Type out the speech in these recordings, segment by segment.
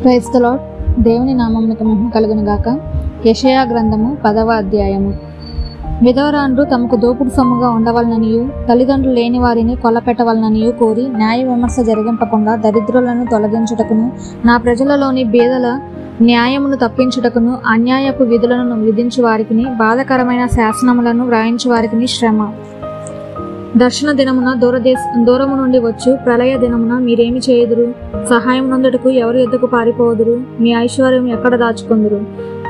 Praise the lord. దేవుని నామమునకు మహిమ కలుగును గాక. యెషయా గ్రంథము 10వ అధ్యాయము. విధవరాండ్రు తమకు దోపుడు సొమ్ముగా ఉండవలననియు తల్లిదండ్రులు లేని వారిని కొల్లపెట్టవలననియు కోరి న్యాయ విమర్శ జరిగింపకుండా దరిద్రులను తొలగించుటకును నా ప్రజలలోని బీదల న్యాయమును తప్పించుటకును అన్యాయపు విధులను విధించు వారికి బాధకరమైన శాసనములను వ్రాయించు వారికి శ్రమ. దర్శన దినమున దూరము నుండి వచ్చు ప్రళయ దినమున మీరేమి చేయుదురు? సహాయం నొందుటకు ఎవరి యొద్దకు పారిపోదురు? మీ ఐశ్వర్యం ఎక్కడ దాచుకొందురు?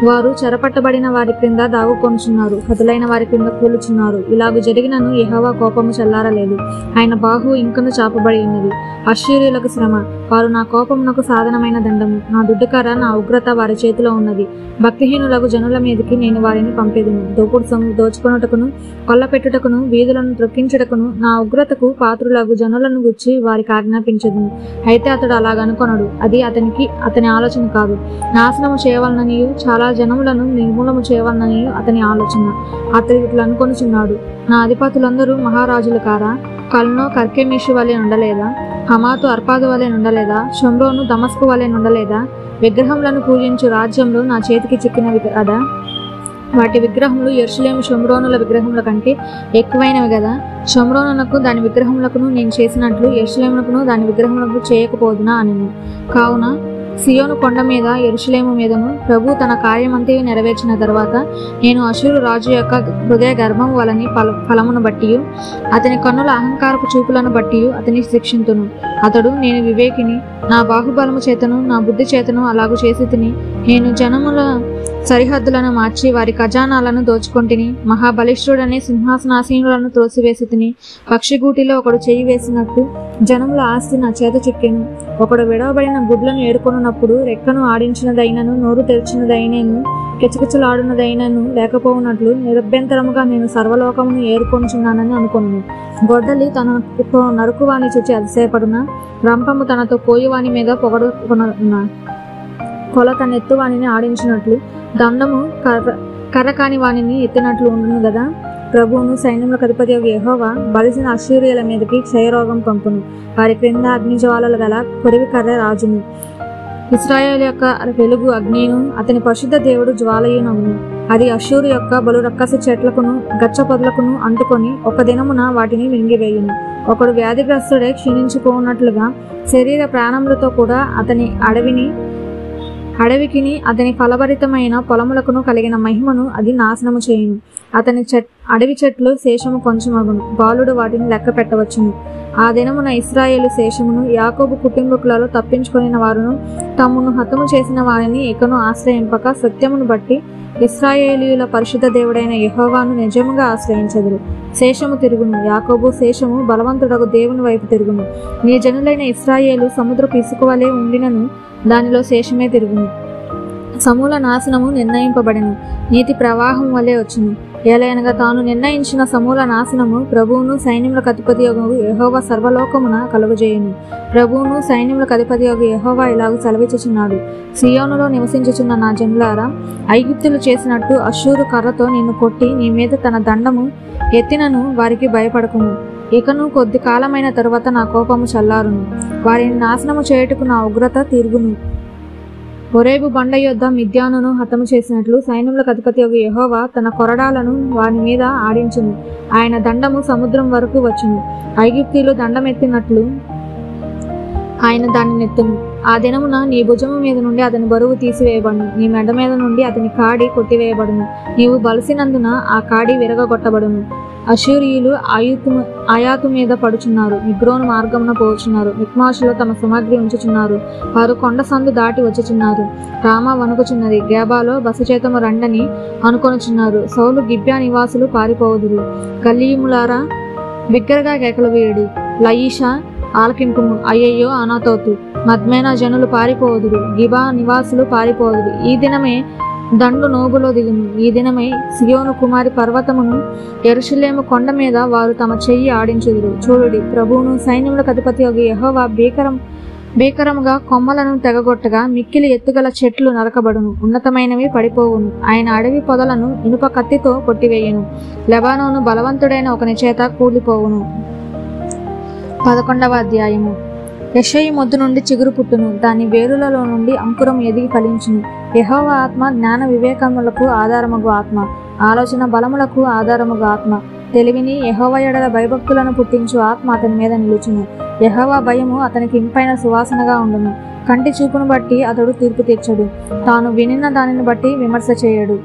వారు చెరపట్టబడిన వారి క్రింద దాగుకొనుచున్నారు, హతులైన వారి క్రింద కూలుచున్నారు. ఇలాగు జరిగినను యెహోవా కోపము చల్లారలేదు, ఆయన బాహు ఇంకను చాపబడి ఉన్నది. అశ్షూరీయులకు శ్రమ, వారు నా కోపమునకు సాధనమైన దండము, నా దుడ్డుకర్ర, నా ఉగ్రత వారి చేతిలో ఉన్నది. భక్తిహీనులకు జనుల మీదకి నేను వారిని పంపేదును. దోపుడు సొమ్ము దోచుకొనుటకును కొల్లపెట్టుటకును వీధులను త్రొక్కించుటకును నా ఉగ్రతకు పాత్రులకు జనులను గుచ్చి వారికి ఆజ్ఞాపించదును. అయితే అతడు అలాగనుకొనడు, అది అతని ఆలోచన కాదు. నాశనము చేయవలననియు చాలా జనములను నిర్మూలము చేయవలననియు అతని ఆలోచన. అతడు ఇట్లా అనుకొనుచున్నాడు, నా అధిపతులందరూ మహారాజులు కారా? కల్నో కర్కెమీషు వలె ఉండలేదా? హమాతు అర్పాదు వలె ఉండలేదా? షోమ్రోను దమస్కు వలె ఉండలేదా? విగ్రహములను పూజించు రాజ్యంలో నా చేతికి చిక్కినవి కదా? వాటి విగ్రహములు యెరూషలేము షోమ్రోనుల విగ్రహముల కంటే ఎక్కువైనవి కదా? షోమ్రోనునకు దాని విగ్రహములకును నేను చేసినట్లు యెరూషలేమునకును దాని విగ్రహములకు చేయకపోదునా అనెను. కావున సియోను కొండ మీద యెరూషలేము మీదను ప్రభు తన కార్యమంతయు నెరవేర్చిన తర్వాత నేను అష్షూరు రాజు యొక్క హృదయ గర్భము వలని ఫలమును బట్టి అతని కన్నుల అహంకారపు చూపులను బట్టి అతని శిక్షింతును. అతడు, నేను వివేకిని, నా బాహుబలము చేతను నా బుద్ధి చేతను అలాగు చేసి తిని, నేను జనముల సరిహద్దులను మార్చి వారి ఖజానాలను దోచుకొంటిని, మహాబలిష్ఠుడనే సింహాసనాసీనులను త్రోసివేసి తిని, పక్షిగూటిలో ఒకడు చేయి వేసినట్టు జనముల ఆస్తి నా చేత చిక్కెను. ఒకడు విడవబడిన గుడ్లను ఏరుకొనున్నప్పుడు రెక్కను ఆడించినదైనను నోరు తెరిచినదైనను కిచకిచలాడునదైనను లేకపోవునట్లు నిరభ్యంతరముగా నేను సర్వలోకమును ఏరుకొనుచున్నానని అనుకొను. గొడ్డలి తనతో నరుకువాని చూచి అతిశయపడున, రంపము తనతో పోయువాని మీద పొగడుకొనున్న, కొల తనెత్తు వానిని ఆడించినట్లు దండము కర్ర కాని వానిని ఎత్తినట్లు ఉండును గదా. ప్రభువును సైన్యములకు అధిపతి యెహోవా బలిసిన అష్షూరీయుల మీదకి క్షయరోగం పంపును. వారి క్రింద అగ్నిజ్వాలలు గల కొరివి కర్ర రాజును. ఇశ్రాయేలు యొక్క వెలుగు అగ్నిను అతని పరిశుద్ధ దేవుడు జ్వాలయునవును. అది అష్షూరు యొక్క బలు రక్కసి చెట్లకును గచ్చ పొదలకును అంటుకొని ఒక దినమున వాటిని మింగివేయును. ఒకడు వ్యాధిగ్రస్తుడే క్షీణించిపోనట్లుగా శరీర ప్రాణములతో కూడా అతని అడవికిని అతని ఫలభరితమైన పొలములకును కలిగిన మహిమను అది నాశనము చేయును. అతని అడవి చెట్లు శేషము కొంచెమగును, బాలుడు వాటిని లెక్క పెట్టవచ్చును. ఆ దినమున ఇశ్రాయేలు శేషమును యాకోబు కుటుంబకులలో తప్పించుకొనిన వారును తమ్మును హతము చేసిన వారిని ఇకను ఆశ్రయింపక సత్యమును బట్టి ఇశ్రాయేలీయుల పరిశుద్ధ దేవుడైన యెహోవాను నిజముగా ఆశ్రయించదురు. శేషము తిరుగును, యాకోబు శేషము బలవంతుడగు దేవుని వైపు తిరుగును. నీ జనులైన ఇశ్రాయేలు సముద్రపు ఇసుక వలె ఉండినను దానిలో శేషమే తిరుగును. సమూల నాశనము నిర్ణయింపబడెను, నీతి ప్రవాహం వలె వచ్చును. ఏలయనగా తాను నిర్ణయించిన సమూల నాశనము ప్రభువును సైన్యములకు అధిపతి యెహోవా సర్వలోకమున కలుగజేయును. ప్రభువును సైన్యములకు అధిపతి యెహోవా ఇలాగ సెలవిచ్చుచున్నాడు, సియోనులో నివసించుచున్న నా జనులారా, ఐగుప్తులు చేసినట్టు అష్షూరు కర్రతో నిన్ను కొట్టి నీ మీద తన దండము ఎత్తినను వారికి భయపడకుము. ఇకను కొద్ది కాలమైన తరువాత నా కోపము చల్లారును, వారిని నాశనము చేయుటకు నా ఉగ్రత తిరుగును. హోరేబు బండ యొద్ద మిద్యానును హతము చేసినట్లు సైన్యములకు అధిపతి యెహోవా తన కొరడాలను వాని మీద ఆడించును. ఆయన దండము సముద్రం వరకు వచ్చును. ఐగుప్తీయులు దండమెత్తినట్లు ఆయన దానిని ఎత్తును. ఆ దినమున నీ భుజము మీద నుండి అతని బరువు తీసివేయబడును, నీ మెడ మీద నుండి అతని కాడి కొట్టివేయబడును. నీవు బలిసినందున ఆ కాడి విరగొట్టబడును. అష్షూరీయులు అయాతు మీద పడుచున్నారు, మిగ్రోను మార్గమున పోచున్నారు, మిక్మాషులో తమ సామగ్రి ఉంచుచున్నారు. వారు కొండ సందు దాటి వచ్చుచున్నారు. రామా వణుకుచున్నది, గేబాలో బసచేతము రండని అనుకొనుచున్నారు. సౌలు గిబ్యా నివాసులు పారిపోవుదురు. గల్లీములారా బిగ్గరగా కేకలు వేయుడి, లయీషా ఆలకింపుము. అయ్యయ్యో అనాతోతు, మద్మేనా జనులు పారిపోవుదురు, గిబా నివాసులు పారిపోవుదురు. ఈ దినమే దండు నోబులో దిగును. ఈ దినమే సియోను కుమారి పర్వతమును యెరూషలేము కొండ మీద వారు తమ చెయ్యి ఆడించుదురు. చూడుడి, ప్రభువును సైన్యములకు అధిపతి యెహోవా భీకరముగా కొమ్మలను తెగగొట్టగా మిక్కిలి ఎత్తుగల చెట్లు నరకబడును, ఉన్నతమైనవి పడిపోవును. ఆయన అడవి పొదలను ఇనుప కత్తితో కొట్టివేయును, లెబానోను బలవంతుడైన ఒకని చేత కూలిపోవును. 11వ అధ్యాయము. యెషయి మొద్దు నుండి చిగురు పుట్టును, దాని వేరులలో నుండి అంకురం ఎదిగి ఫలించును. యెహోవా ఆత్మ జ్ఞాన వివేకములకు ఆధారమగు ఆత్మ, ఆలోచన బలములకు ఆధారమగు ఆత్మ, తెలివిని యెహోవా యెడల భయభక్తులను పుట్టించు ఆత్మ అతని మీద నిలుచును. యెహోవా భయము అతనికి ఇంపైన సువాసనగా ఉండును. కంటి చూపును బట్టి అతడు తీర్పు తీర్చడు, తాను వినిన దానిని బట్టి విమర్శ చేయడు.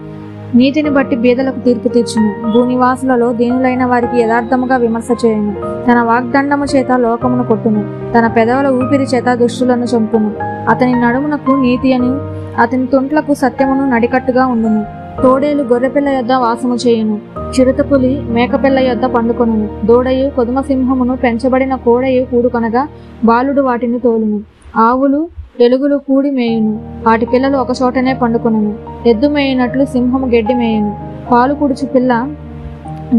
నీతిని బట్టి బీదలకు తీర్పు తీర్చును, భూనివాసులలో దీనులైన వారికి యథార్థముగా విమర్శ చేయును. తన వాగ్దండము చేత లోకమును కొట్టును, తన పెదవుల ఊపిరి చేత దుష్టులను చంపును. అతని నడుమునకు నీతి అని, అతని తొంట్లకు సత్యమును నడికట్టుగా ఉండును. తోడేలు గొర్రెపిల్ల యొద్ద వాసము చేయును, చిరుతపులి మేకపిల్ల యొద్ద పండుకొనును. దూడయు కొదుమ సింహమును పెంచబడిన కోడయు కూడుకొనగా బాలుడు వాటిని తోలును. ఆవులు ఎలుగులు కూడి మేయును, వాటి పిల్లలు ఒక చోటనే పండుకొనును. ఎద్దు మేయునట్లు సింహము గడ్డి మేయును. పాలు కుడుచు పిల్ల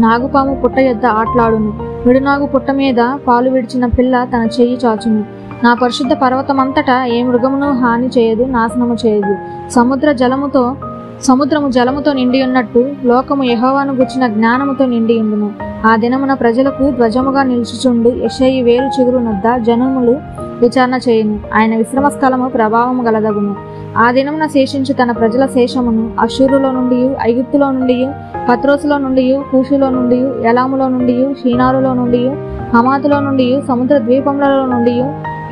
నాగుపాము పుట్ట యొద్ద ఆట్లాడును. విడునాగు పుట్ట మీద పాలు విడిచిన పిల్ల తన చెయ్యి చాచును. నా పరిశుద్ధ పర్వతమంతటా ఏ మృగమును హాని చేయదు, నాశనము చేయదు. సముద్రము జలముతో నిండి ఉన్నట్టు లోకము యెహోవాను గుర్చిన జ్ఞానముతో నిండి ఉండును. ఆ దినమున ప్రజలకు ధ్వజముగా నిలుచుచుండు యెషయి వేరు చిగురు నొద్ద జనములు విచారణ చేయును. ఆయన విశ్రమ స్థలము ప్రభావము గలదగును. ఆ దినమున శేషించు తన ప్రజల శేషమును అష్షూరులో నుండి, ఐగుప్తులో నుండి, పత్రోసులో నుండి, కూషులో నుండి, ఎలాములో నుండి, షీనారులో నుండి, హమాతులో నుండి, సముద్ర ద్వీపములలో నుండి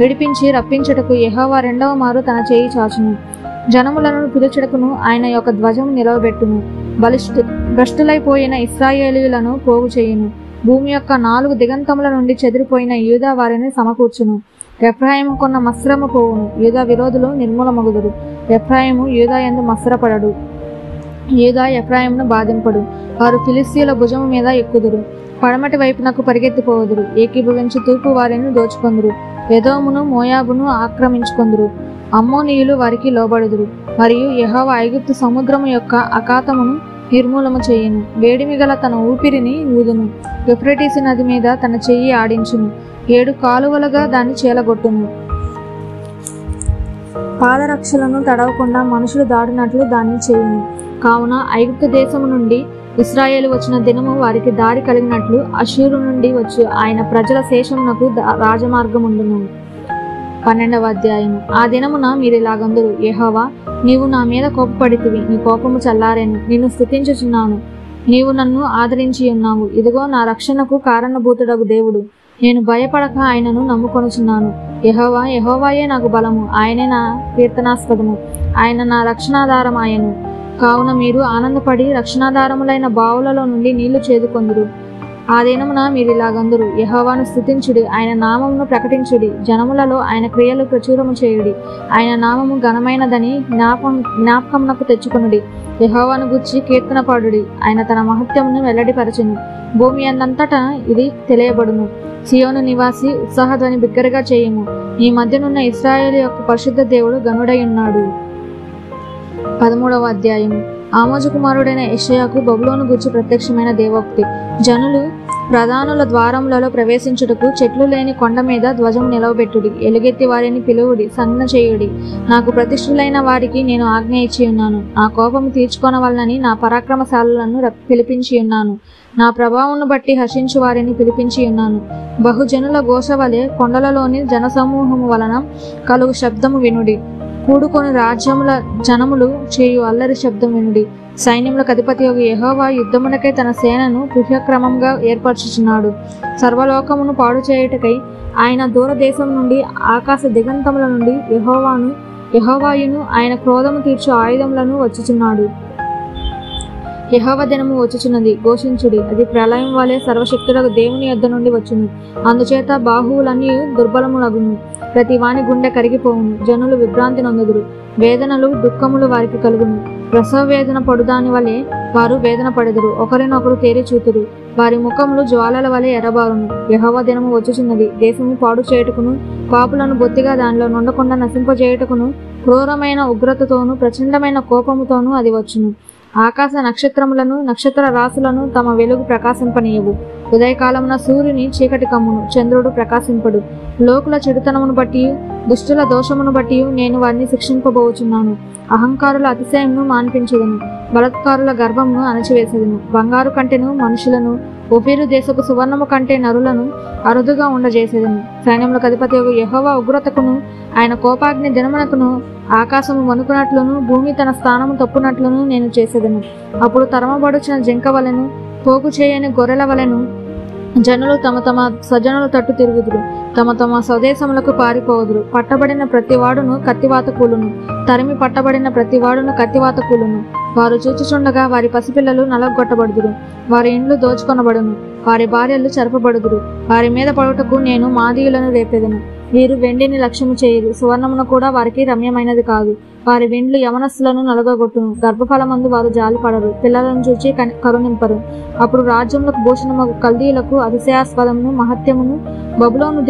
విడిపించి రప్పించుటకు యెహోవా రెండవ మారు తన చేయి చాచును. జనములను పిలుచుటకును ఆయన యొక్క ధ్వజము నిలవబెట్టును. భ్రష్టులైపోయిన ఇశ్రాయేలీయులను పోగు చేయును. భూమి యొక్క 4 దిగంతముల నుండి చెదిరిపోయిన యూదా వారిని సమకూర్చును. ఎఫ్రాయిము కొన్న మత్సరము పోవును, యూదా విరోధులు నిర్మూలమగుదురు. ఎఫ్రాయిము యూదా యందు మత్సరపడడు, యూదా ఎఫ్రాయిమును బాధింపడు. వారు ఫిలిస్తీయుల భుజము మీద ఎక్కుదురు, పడమటి వైపునకు పరిగెత్తిపోవుదురు. ఏకీభవించి తూర్పు వారిని దోచుకొందురు, ఎదోమును మోయాబును ఆక్రమించుకొందురు. అమ్మోనీయులు వారికి లోబడుదురు. మరియు యెహోవా ఐగుప్తు సముద్రము యొక్క అఖాతమును నిర్మూలము చేయును. వేడిమి గల తన ఊపిరిని ఊదును. యూఫ్రటీసు నది మీద తన చెయ్యి ఆడించును. 7 కాలువలుగా దాన్ని చీలగొట్టును. పాదరక్షలను తడవకుండా మనుషులు దాడినట్లు దాన్ని చేయును. కావున ఐగుప్తు దేశము నుండి ఇశ్రాయేలు వచ్చిన దినము వారికి దారి కలిగినట్లు అష్షూరు నుండి వచ్చు ఆయన ప్రజల శేషమునకు రాజమార్గముండును. 12వ అధ్యాయము. ఆ దినమున మీరిలాగందురు, యెహోవా, నీవు నా మీద కోపపడితివి, నీ కోపము చల్లారెను. నిన్ను స్తుతించుచున్నాను, నీవు నన్ను ఆదరించి ఉన్నావు. ఇదిగో నా రక్షణకు కారణభూతుడగు దేవుడు, నేను భయపడక ఆయనను నమ్ముకొనుచున్నాను. యెహోవా, యెహోవాయే నాకు బలము, ఆయనే నా కీర్తనాస్పదము, ఆయన నా రక్షణాధారం ఆయను. కావున మీరు ఆనందపడి రక్షణాధారములైన బావులలో నుండి నీళ్లు చేదుకొందురు. ఆ దినమున మీరిలాగందురు, యెహోవాను స్తుతించుడి, ఆయన నామమును ప్రకటించుడి, జనములలో ఆయన క్రియలు ప్రచురము చేయుడి. ఆయన నామము ఘనమైనదని జ్ఞాపకమునకు తెచ్చుకొనుడి. యెహోవాను గూర్చి కీర్తన పాడుడి, ఆయన తన మహత్యమును వెల్లడిపరచును. భూమి అందంతటా ఇది తెలియబడును. సియోను నివాసి ఉత్సాహధ్వని బిగ్గరగా చేయము, ఈ మధ్యనున్న ఇశ్రాయేలు యొక్క పరిశుద్ధ దేవుడు గనుడై ఉన్నాడు. 13వ అధ్యాయము. ఆమోజు కుమారుడైన యెషయాకు బబులోను గూర్చి ప్రత్యక్షమైన దేవోక్తి. జనులు ప్రధానుల ద్వారములలో ప్రవేశించుటకు చెట్లు లేని కొండ మీద ధ్వజము నిలవబెట్టుడి. ఎలుగెత్తి వారిని పిలువుడి, సంజ్ఞ చేయుడి. నాకు ప్రతిష్ఠులైన వారికి నేను ఆజ్ఞ ఇచ్చి ఉన్నాను. నా కోపము తీర్చుకొనవలనని నా పరాక్రమశాలులను పిలిపించి ఉన్నాను. నా ప్రభావమును బట్టి హర్షించు వారిని పిలిపించి ఉన్నాను. బహుజనుల ఘోష వలె కొండలలోని జనసమూహము వలన కలుగు శబ్దము వినుడి. కూడుకొని రాజ్యముల జనములు చేయు అల్లరి శబ్దం వినుడి. సైన్యములకు అధిపతి యెహోవా యుద్ధమునకై తన సేనను పుష్యక్రమంగా ఏర్పరచుచున్నాడు. సర్వలోకమును పాడు చేయుటకై ఆయన దూరదేశం నుండి ఆకాశ దిగంతముల నుండి యెహోవాయును ఆయన క్రోధము తీర్చు ఆయుధములను వచ్చుచున్నాడు. యెహోవా దినము వచ్చుచున్నది, ఘోషించుడి, అది ప్రళయం వలె సర్వశక్తులకు దేవుని యొద్ద నుండి వచ్చును. అందుచేత బాహువులన్నీ దుర్బలములగును, ప్రతి వాని గుండె కరిగిపోవును. జనులు విభ్రాంతి నొందుదురు, వేదనలు దుఃఖములు వారికి కలుగును. ప్రసవ వేదన పడుదాని వలె వారు వేదన పడెదరు, ఒకరినొకరు తేరి చూతురు, వారి ముఖములు జ్వాలల వలె ఎర్రబారును. యెహోవా దినము వచ్చుచున్నది, దేశము పాడు చేయుటకును, పాపులను బొత్తిగా దానిలో నుండకుండా నశింపజేయుటకును, క్రూరమైన ఉగ్రతతోనూ ప్రచండమైన కోపముతోనూ అది వచ్చును. ఆకాశ నక్షత్రములను నక్షత్ర రాశులను తమ వెలుగు ప్రకాశింపనీయవు. ఉదయకాలమున సూర్యుని చీకటి కమ్మును, చంద్రుడు ప్రకాశింపడు. లోకుల చెడుతనమును బట్టి దుష్టుల దోషమును బట్టి నేను వారిని శిక్షింపబోచున్నాను. అహంకారుల అతిశయమును మాన్పించదును, బలత్కారుల గర్భమును అణచివేసెదను. బంగారు కంటెను మనుషులను, ఓఫీరు దేశపు సువర్ణము కంటే నరులను అరుదుగా ఉండజేసేదను. సైన్యములకు అధిపతి యెహోవా ఉగ్రతకును ఆయన కోపాగ్ని దినమునకును ఆకాశము వణుకునట్లును భూమి తన స్థానము తప్పునట్లును నేను చేసేదను. అప్పుడు తరమబడుచిన జింక వలెను, పోగు చేయని గొర్రెల వలెను జనులు తమ తమ స్వజనుల తట్టు తిరుగుదురు, తమ తమ స్వదేశములకు పారిపోదురు. పట్టబడిన ప్రతివాడును కత్తివాత కూలును, తరిమి పట్టబడిన ప్రతివాడును కత్తివాత కూలును. వారు చూచుచుండగా వారి పసిపిల్లలు నలగొట్టబడుదురు, వారి ఇండ్లు దోచుకొనబడును, వారి భార్యలు చెరపబడుదురు. వారి మీద పడుటకు నేను మాదీయులను రేపెదను. వీరు వెండిని లక్ష్యము చేయరు, సువర్ణమును కూడా వారికి రమ్యమైనది కాదు. వారి వెండ్లు యవనస్తులను నలగొట్టును, గర్భఫలమందు వారు జాలిపడరు, పిల్లలను చూచి కరుణింపరు. అప్పుడు రాజ్యములకు భూషణమగు కల్దీయులకు అతిశయాస్పదమును మహత్యమును బబులోను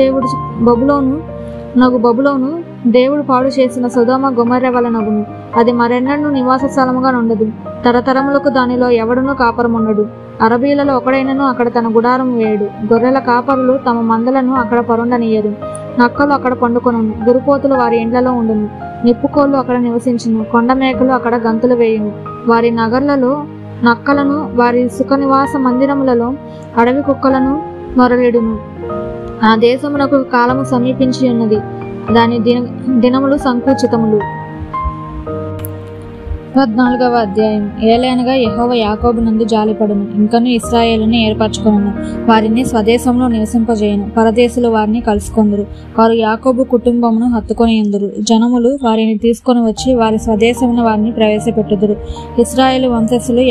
దేవుడు పాడు చేసిన సొదొమ గొమొర్రా వలెనగును. అది మరెన్నడూ నివాస స్థలముగా నుండదు, తరతరములకు దానిలో ఎవడునూ కాపురముండడు. అరబీలలో ఒకడైనను అక్కడ తన గుడారం వేయడు. గొర్రెల కాపరులు తమ మందలను అక్కడ పరుండనీయరు. నక్కలు అక్కడ పండుకొనును, దురుపోతులు వారి ఇండ్లలో ఉండును, నిప్పుకోళ్లు అక్కడ నివసించును, కొండ మేకలు అక్కడ గంతులు వేయును. వారి నగర్లలో నక్కలను, వారి సుఖనివాస మందిరములలో అడవి కుక్కలను మొరలిడును. ఆ దేశమునకు కాలము సమీపించి ఉన్నది, దాని దినములు సంకుచితములు. 14వ అధ్యాయం. ఏలయనగా యెహోవా యాకోబునందు జాలిపడును, ఇంకను ఇశ్రాయేలుని ఏర్పరచుకొనును, వారిని స్వదేశంలో నివసింపజేయును. పరదేశులు వారిని కలుసుకొందురు, వారు యాకోబు కుటుంబమును హత్తుకొని ఉందురు. జనములు వారిని తీసుకొని వచ్చి వారి స్వదేశమున వారిని ప్రవేశపెట్టుదురు. ఇశ్రాయేలు వంశస్థులు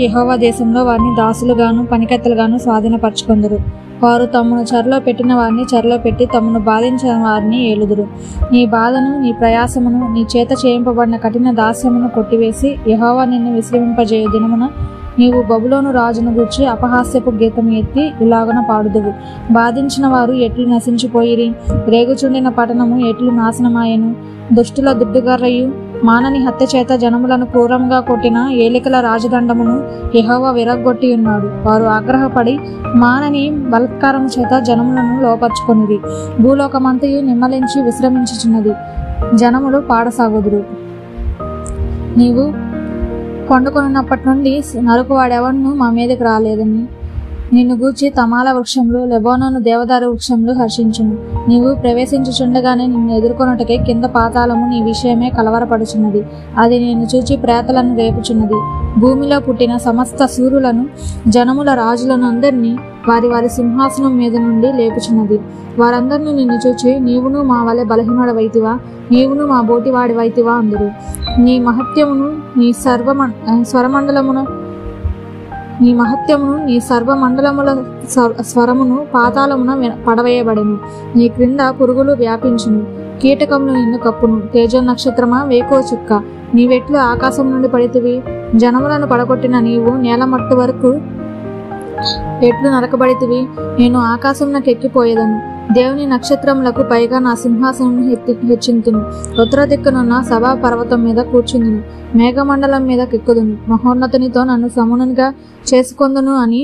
యెహోవా దేశంలో వారిని దాసులుగాను పనికెత్తలుగాను స్వాధీనపరచుకొందురు. వారు తమను చెరలో పెట్టిన వారిని చెరలో పెట్టి తమను బాధించిన వారిని ఏలుదురు. నీ బాధను, నీ ప్రయాసమును, నీ చేత చేయింపబడిన కఠిన దాస్యమును కొట్టివేసి యెహోవా నిన్ను విశ్రమింపజేయు దినమున నీవు బబులోను రాజును గూర్చి అపహాస్యపు గీతం ఎత్తి ఇలాగున పాడుదువు. బాధించిన వారు ఎట్లు నశించిపోయిరి, రేగుచుండిన పట్టణము ఎట్లు నాశనమాయెను. దుష్టుల దుడ్డుగర్రయు మానని హత్య చేత జనములను క్రూరంగా కొట్టిన ఏలికల రాజదండమును యెహోవా విరగ్గొట్టి ఉన్నాడు. వారు ఆగ్రహపడి మానని బలత్కారము చేత జనములను లోపర్చుకొనిది. భూలోకమంతయు నిమ్మలించి విశ్రమించుచున్నది, జనములు పాడసాగుదురు. నీవు పండుకొనున్నప్పటి నుండి నరుకువాడెవడును మా మీదకి రాలేదని నిన్ను గూర్చి తమాల వృక్షములు, లెబానోను దేవదారు వృక్షములు హర్షించును. నీవు ప్రవేశించుచుండగానే నిన్ను ఎదుర్కొనుటకే కింద పాతాళము నీ విషయమే కలవరపడుచున్నది. అది నిన్ను చూచి ప్రేతలను రేపుచున్నది. భూమిలో పుట్టిన సమస్త సూరులను, జనముల రాజులను అందరినీ వారి వారి సింహాసనం మీద నుండి లేపుచున్నది. వారందరినీ నిన్ను చూచి నీవును మా వలె బలహీనుడవైతివా, నీవును మా బోటివాడివైతివా అందురు. నీ మహత్యమును నీ సర్వమండలముల స్వరమును పాతాళమున పడవేయబడెను. నీ క్రింద పురుగులు వ్యాపించును, కీటకములు నిన్ను కప్పును. తేజో నక్షత్రమా, వేకో చుక్క, నీవెట్లు ఆకాశం నుండి పడితివి. జనములను పడగొట్టిన నీవు నేల మట్టు వరకు ఎట్లు నరకబడితివి. నేను ఆకాశంనకు ఎక్కిపోయేదను, దేవుని నక్షత్రములకు పైగా నా సింహాసనం హెచ్చింతును. ఉత్తర దిక్కునున్న సభా పర్వతం మీద కూర్చుందును, మేఘమండలం మీద కెక్కుదును. మహోన్నతునితో నన్ను సమునునిగా చేసుకొందును అని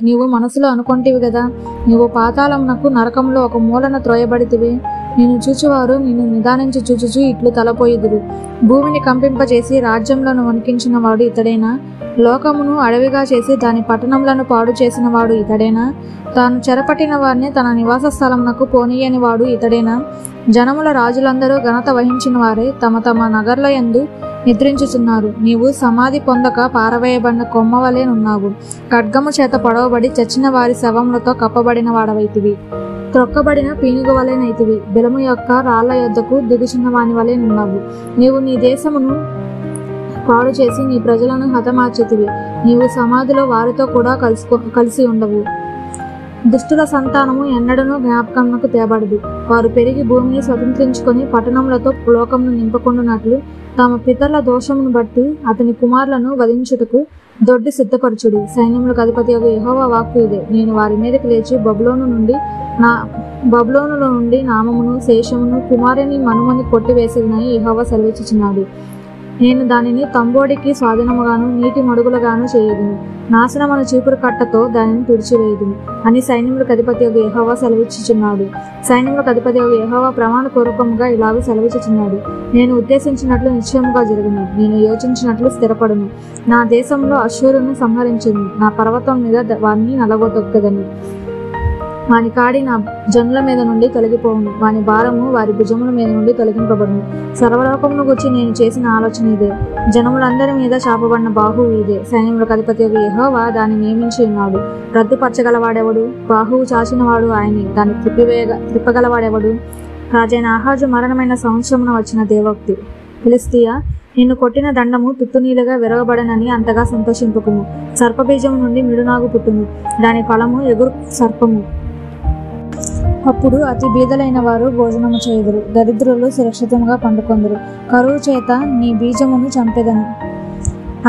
నీవు మనసులో అనుకొంటివి గదా. నీవు పాతాళమునకు నరకంలో ఒక మూలన త్రోయబడితివి. నిన్ను చూచువారు నిన్ను నిదానించి చూచుచు ఇట్లు తలపోయిదురు. భూమిని కంపింపజేసి రాజ్యంలోను వణికించిన వాడు ఇతడేనా? లోకమును అడవిగా చేసి దాని పట్టణములను పాడు చేసిన వాడు ఇతడేనా? తాను చెరపట్టిన వారిని తన నివాస స్థలమునకు పోనీయని వాడు ఇతడేనా? జనముల రాజులందరూ ఘనత వహించిన వారే తమ తమ నగర్ల యందు నిద్రించుచున్నారు. నీవు సమాధి పొందక పారవేయబడిన కొమ్మవలే నున్నావు. ఖడ్గము చేత పొడవబడి చచ్చిన వారి శవములతో కప్పబడిన వాడవైతివి. త్రొక్కబడిన పీనుగు వలెనైతివి. బెలము యొక్క రాళ్ల యొద్దకు దిగుచున్న వాని వలె నున్నావు. నీవు నీ దేశమును పాడు చేసి నీ ప్రజలను హతమార్చితివి. నీవు సమాధిలో వారితో కూడా కలిసి ఉండవు. దుష్టుల సంతానము ఎన్నడనూ జ్ఞాపకమునకు తేబడదు. వారు పెరిగి భూమిని స్వతంత్రించుకొని పట్టణములతో లోకమును నింపకుండునట్లు తమ పితరుల దోషమును బట్టి అతని కుమారులను వధించుటకు దొడ్డి సిద్ధపరచుడు. సైన్యములకు అధిపతి యెహోవా వాక్కు ఇదే. నేను వారి మీదకి లేచి బబులోనులో నుండి నామమును, శేషమును, కుమారుని మనుమని కొట్టివేసేదనని యెహోవా సెలవిచ్చుచున్నాడు. నేను దానిని తంబోడికి స్వాధీనముగాను నీటి మడుగులుగాను చేయుదును. నాశనమను చీపురు కట్టతో దానిని తుడిచివేయుదును అని సైన్యములకు అధిపతి యెహోవా సెలవిచ్చుచున్నాడు. సైన్యములకు అధిపతి యెహోవా ప్రమాణపూర్వకముగా ఇలాగ సెలవిచ్చుచున్నాడు. నేను ఉద్దేశించినట్లు నిశ్చయముగా జరుగును, నేను యోచించినట్లు స్థిరపడును. నా దేశంలో అశ్షూరును సంహరించును, నా పర్వతం మీద వారిని నలగొట్టొక్కదను. వాని కాడి నా జనుల మీద నుండి తొలగిపోవును, వాని భారము వారి భుజముల మీద నుండి తొలగింపబడును. సర్వలోకమును గురించి నేను చేసిన ఆలోచన ఇదే, జనములందరి మీద చాపబడిన బాహువు ఇదే. సైన్యములకు అధిపతి యెహోవా దాన్ని నియమించి ఉన్నాడు. రద్దుపరచగలవాడెవడు? బాహువు చాచినవాడు ఆయనే. దాన్ని త్రిప్పగలవాడెవడు? రాజైన ఆహాజు మరణమైన సంవత్సరమున వచ్చిన దేవోక్తి. ఫిలిష్తియా, నిన్ను కొట్టిన దండము తుత్తునీలుగా విరగబడనని అంతగా సంతోషింపుకుము. సర్పబీజము నుండి మిడునాగు పుట్టును, దాని ఫలము ఎగురు సర్పము. అప్పుడు అతి బీదలైన వారు భోజనము చేయుదురు, దరిద్రులు సురక్షితంగా పండుకొందురు. కరువు చేత నీ బీజమును చంపెదను,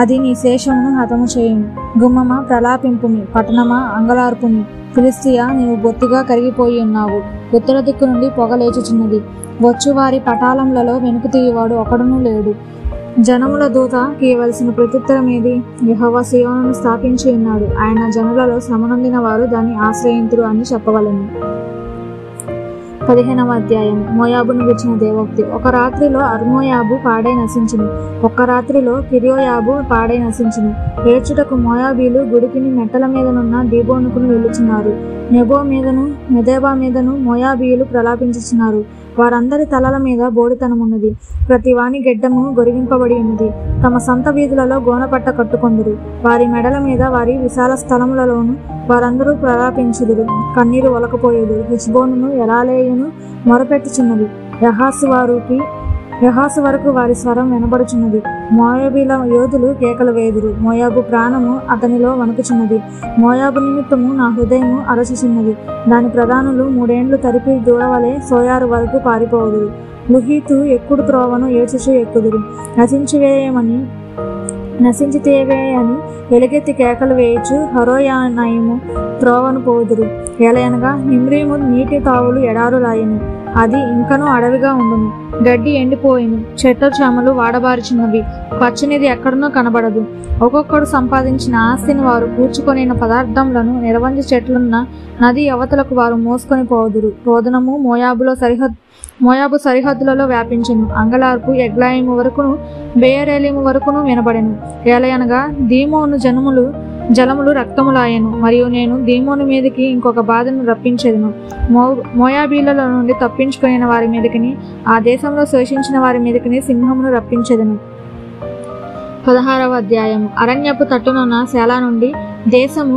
అది నీ శేషమును హతము చేయును. గుమ్మమా ప్రలాపింపుమి, పట్టణమా అంగలార్పుమి. ఫిలిష్తియా, నీవు బొత్తిగా కరిగిపోయి ఉన్నావు. ఉత్తర దిక్కు నుండి పొగ లేచుచున్నది. వచ్చువారి పటాలములలో వెనుక తీయవాడు ఒకడునూ లేడు. జనముల దూత కీయవలసిన ప్రత్యుత్తరం ఏది? యెహోవా సీయోనును స్థాపించి ఉన్నాడు, ఆయన జనులలో శ్రమనొందిన వారు దాన్ని ఆశ్రయింతురు అని చెప్పవలెను. 15వ అధ్యాయం. మోయాబును గుర్చిన దేవోక్తి. ఒక రాత్రిలో అర్మోయాబు పాడై నశించును, ఒక్క రాత్రిలో కిర్యోయాబు పాడై నశించును. ఏడ్చుటకు మోయాబీలు గుడికిని మెట్టల మీదనున్న దీబోనుకును వెళ్ళుచున్నారు. నెబో మీదను మెదేబా మీదను మోయాబీయులు ప్రలాపించుచున్నారు. వారందరి తలల మీద బోడితనమున్నది, ప్రతి వాని గెడ్డము గొరిగింపబడి ఉన్నది. తమ సంత వీధులలో గోనపట్ట కట్టుకొందురు, వారి మెడల మీద వారి విశాల స్థలములలోను వారందరూ ప్రలాపించుదురు, కన్నీరు ఒలకపోయేదు. హెష్బోనును ఎలాలేయును మొరపెట్టుచున్నది, యహాసు వరకు వారి స్వరం వినబడుచున్నది. మోయాబీల యోధులు కేకలు వేయుదురు, మోయాబు ప్రాణము అతనిలో వణుకుచున్నది. మోయాబు నిమిత్తము నా హృదయము అరచుచున్నది, దాని ప్రధానులు 3 ఏండ్లు తరిపి దూడవలే సోయారు వరకు పారిపోవుదురు. లుహీతు ఎక్కుడు త్రోవను ఏడ్చుచు ఎక్కుదురు, నశించితేవే అని ఎలుగెత్తి కేకలు వేయుచు హరోయానయము త్రోవను పోదురు. ఎలయనగా నిమ్రీము నీటి తావులు ఎడారులాయను, అది ఇంకనూ అడవిగా ఉండును. గడ్డి ఎండిపోయిను, చెట్ల చేమలు వాడబారుచున్నవి, పచ్చనిది ఎక్కడనూ కనబడదు. ఒక్కొక్కడు సంపాదించిన ఆస్తిని వారు కూర్చుకొనిన పదార్థములను నిరవంజ చెట్లున్న నది అవతలకు వారు మోసుకొని పోదురు. రోదనము మోయాబు సరిహద్దులలో వ్యాపించెను. అంగలార్పు ఎగ్లాయిము వరకును బేయరేలిము వరకును వినబడెను. ఏలయనగా దీమోను జలములు రక్తములాయెను, మరియు నేను దీమోను మీదకి ఇంకొక బాధను రప్పించెదను. మోయాబీలలో నుండి తప్పించుకొనిన వారి మీదకిని ఆ దేశంలో శోషించిన వారి మీదకిని సింహమును రప్పించెదను. 16వ అధ్యాయం. అరణ్యపు తట్టునున్న శాల నుండి దేశము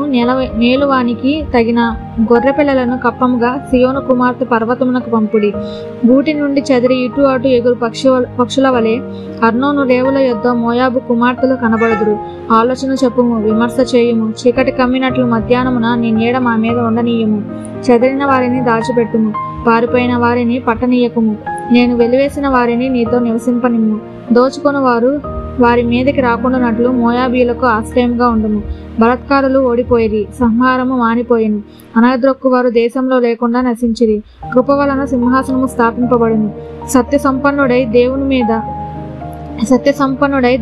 మేలువానికి తగిన గొర్రెపిల్లలను కప్పముగా సియోను కుమార్తె పర్వతమునకు పంపుడి. గూటి నుండి చెదిరి ఇటు అటు ఎగురు పక్షుల వలె అర్నోను రేవుల యొద్ద మోయాబు కుమార్తెలు కనబడుదురు. ఆలోచన చెప్పుము, విమర్శ చేయుము. చీకటి కమ్మినట్లు మధ్యాహ్నమున నీ నీడ మా మీద ఉండనీయము. చెదిరిన వారిని దాచిపెట్టుము, పారిపోయిన వారిని పట్టనీయకుము. నేను వెలివేసిన వారిని నీతో నివసింపనిమ్ము. దోచుకొని వారి మీదకి రాకుండానట్లు మోయాబీలకు ఆశ్రయంగా ఉండుము. బలత్కారులు ఓడిపోయిరి, సంహారము మానిపోయిను. అనగద్రొక్కువారు దేశంలో లేకుండా నశించిరి. కృప వలన సింహాసనము స్థాపింపబడును. సత్యసంపన్నుడై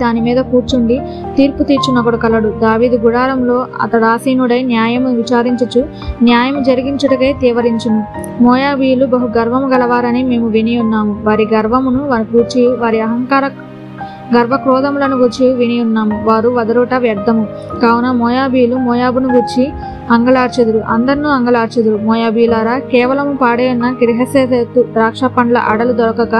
దాని మీద కూర్చుండి తీర్పు తీర్చునొకడు కలడు. దావీదు గుడారంలో అతడాసీనుడై న్యాయము విచారించుచు న్యాయము జరిగించుటకై తీవరించును. మోయాబీయులు బహు గర్వము గలవారని మేము విని ఉన్నాము. వారి గర్వమును గూర్చి, వారి గర్వక్రోధములను గూర్చి విని ఉన్నాము. వారు వదరుట వ్యర్థము. కావున మోయాబీలు మోయాబును గూర్చి అంగలార్చెదురు, అందరినూ అంగలార్చెదురు. మోయాబీలారా, కేవలము పాడేయున్న కిర్హెరెతు ద్రాక్ష పండ్ల అడలు దొరకక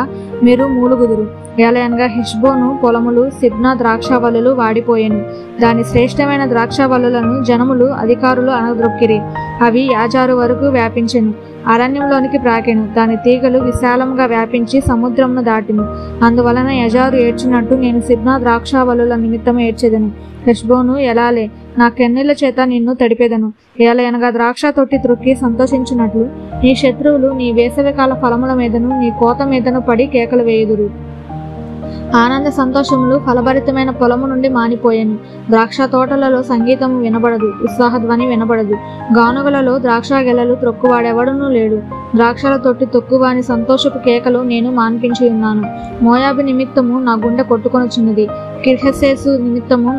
మీరు మూలుగుదురు. ఏలయనగా హెష్బోను పొలములు సిబ్నా ద్రాక్షవల్లులు వాడిపోయెను. దాని శ్రేష్టమైన ద్రాక్షవల్లులను జనములు అధికారులు అనద్రొక్కిరి. అవి యాజారు వరకు వ్యాపించెను, అరణ్యంలోనికి ప్రాకెను. దాని తీగలు విశాలంగా వ్యాపించి సముద్రమును దాటిను. అందువలన యజారు ఏడ్చినట్టు నేను సిబ్నా ద్రాక్షవల్లుల నిమిత్తం ఏడ్చెదను. హెష్బోను ఎలాలే, నా కెన్నెల చేత నిన్ను తడిపెదను. ఏలయనగా ద్రాక్ష తొట్టి త్రొక్కి సంతోషించినట్లు నీ శత్రువులు నీ వేసవికాల ఫలముల మీదను నీ కోత మీదను పడి కేకలు వేయుదురు. ఆనంద సంతోషములు ఫలభరితమైన పొలము నుండి మానిపోయాను. ద్రాక్ష తోటలలో సంగీతము వినబడదు, ఉత్సాహధ్వని వినబడదు. గానుగలలో ద్రాక్ష గెలలు త్రొక్కువాడెవడనూ లేడు. ద్రాక్షల తొట్టి తొక్కువాని సంతోషపు కేకలు నేను మాన్పించి ఉన్నాను. మోయాబు నిమిత్తము నా గుండె కొట్టుకొనుచున్నది. కిర్హెసేసు నిమిత్తము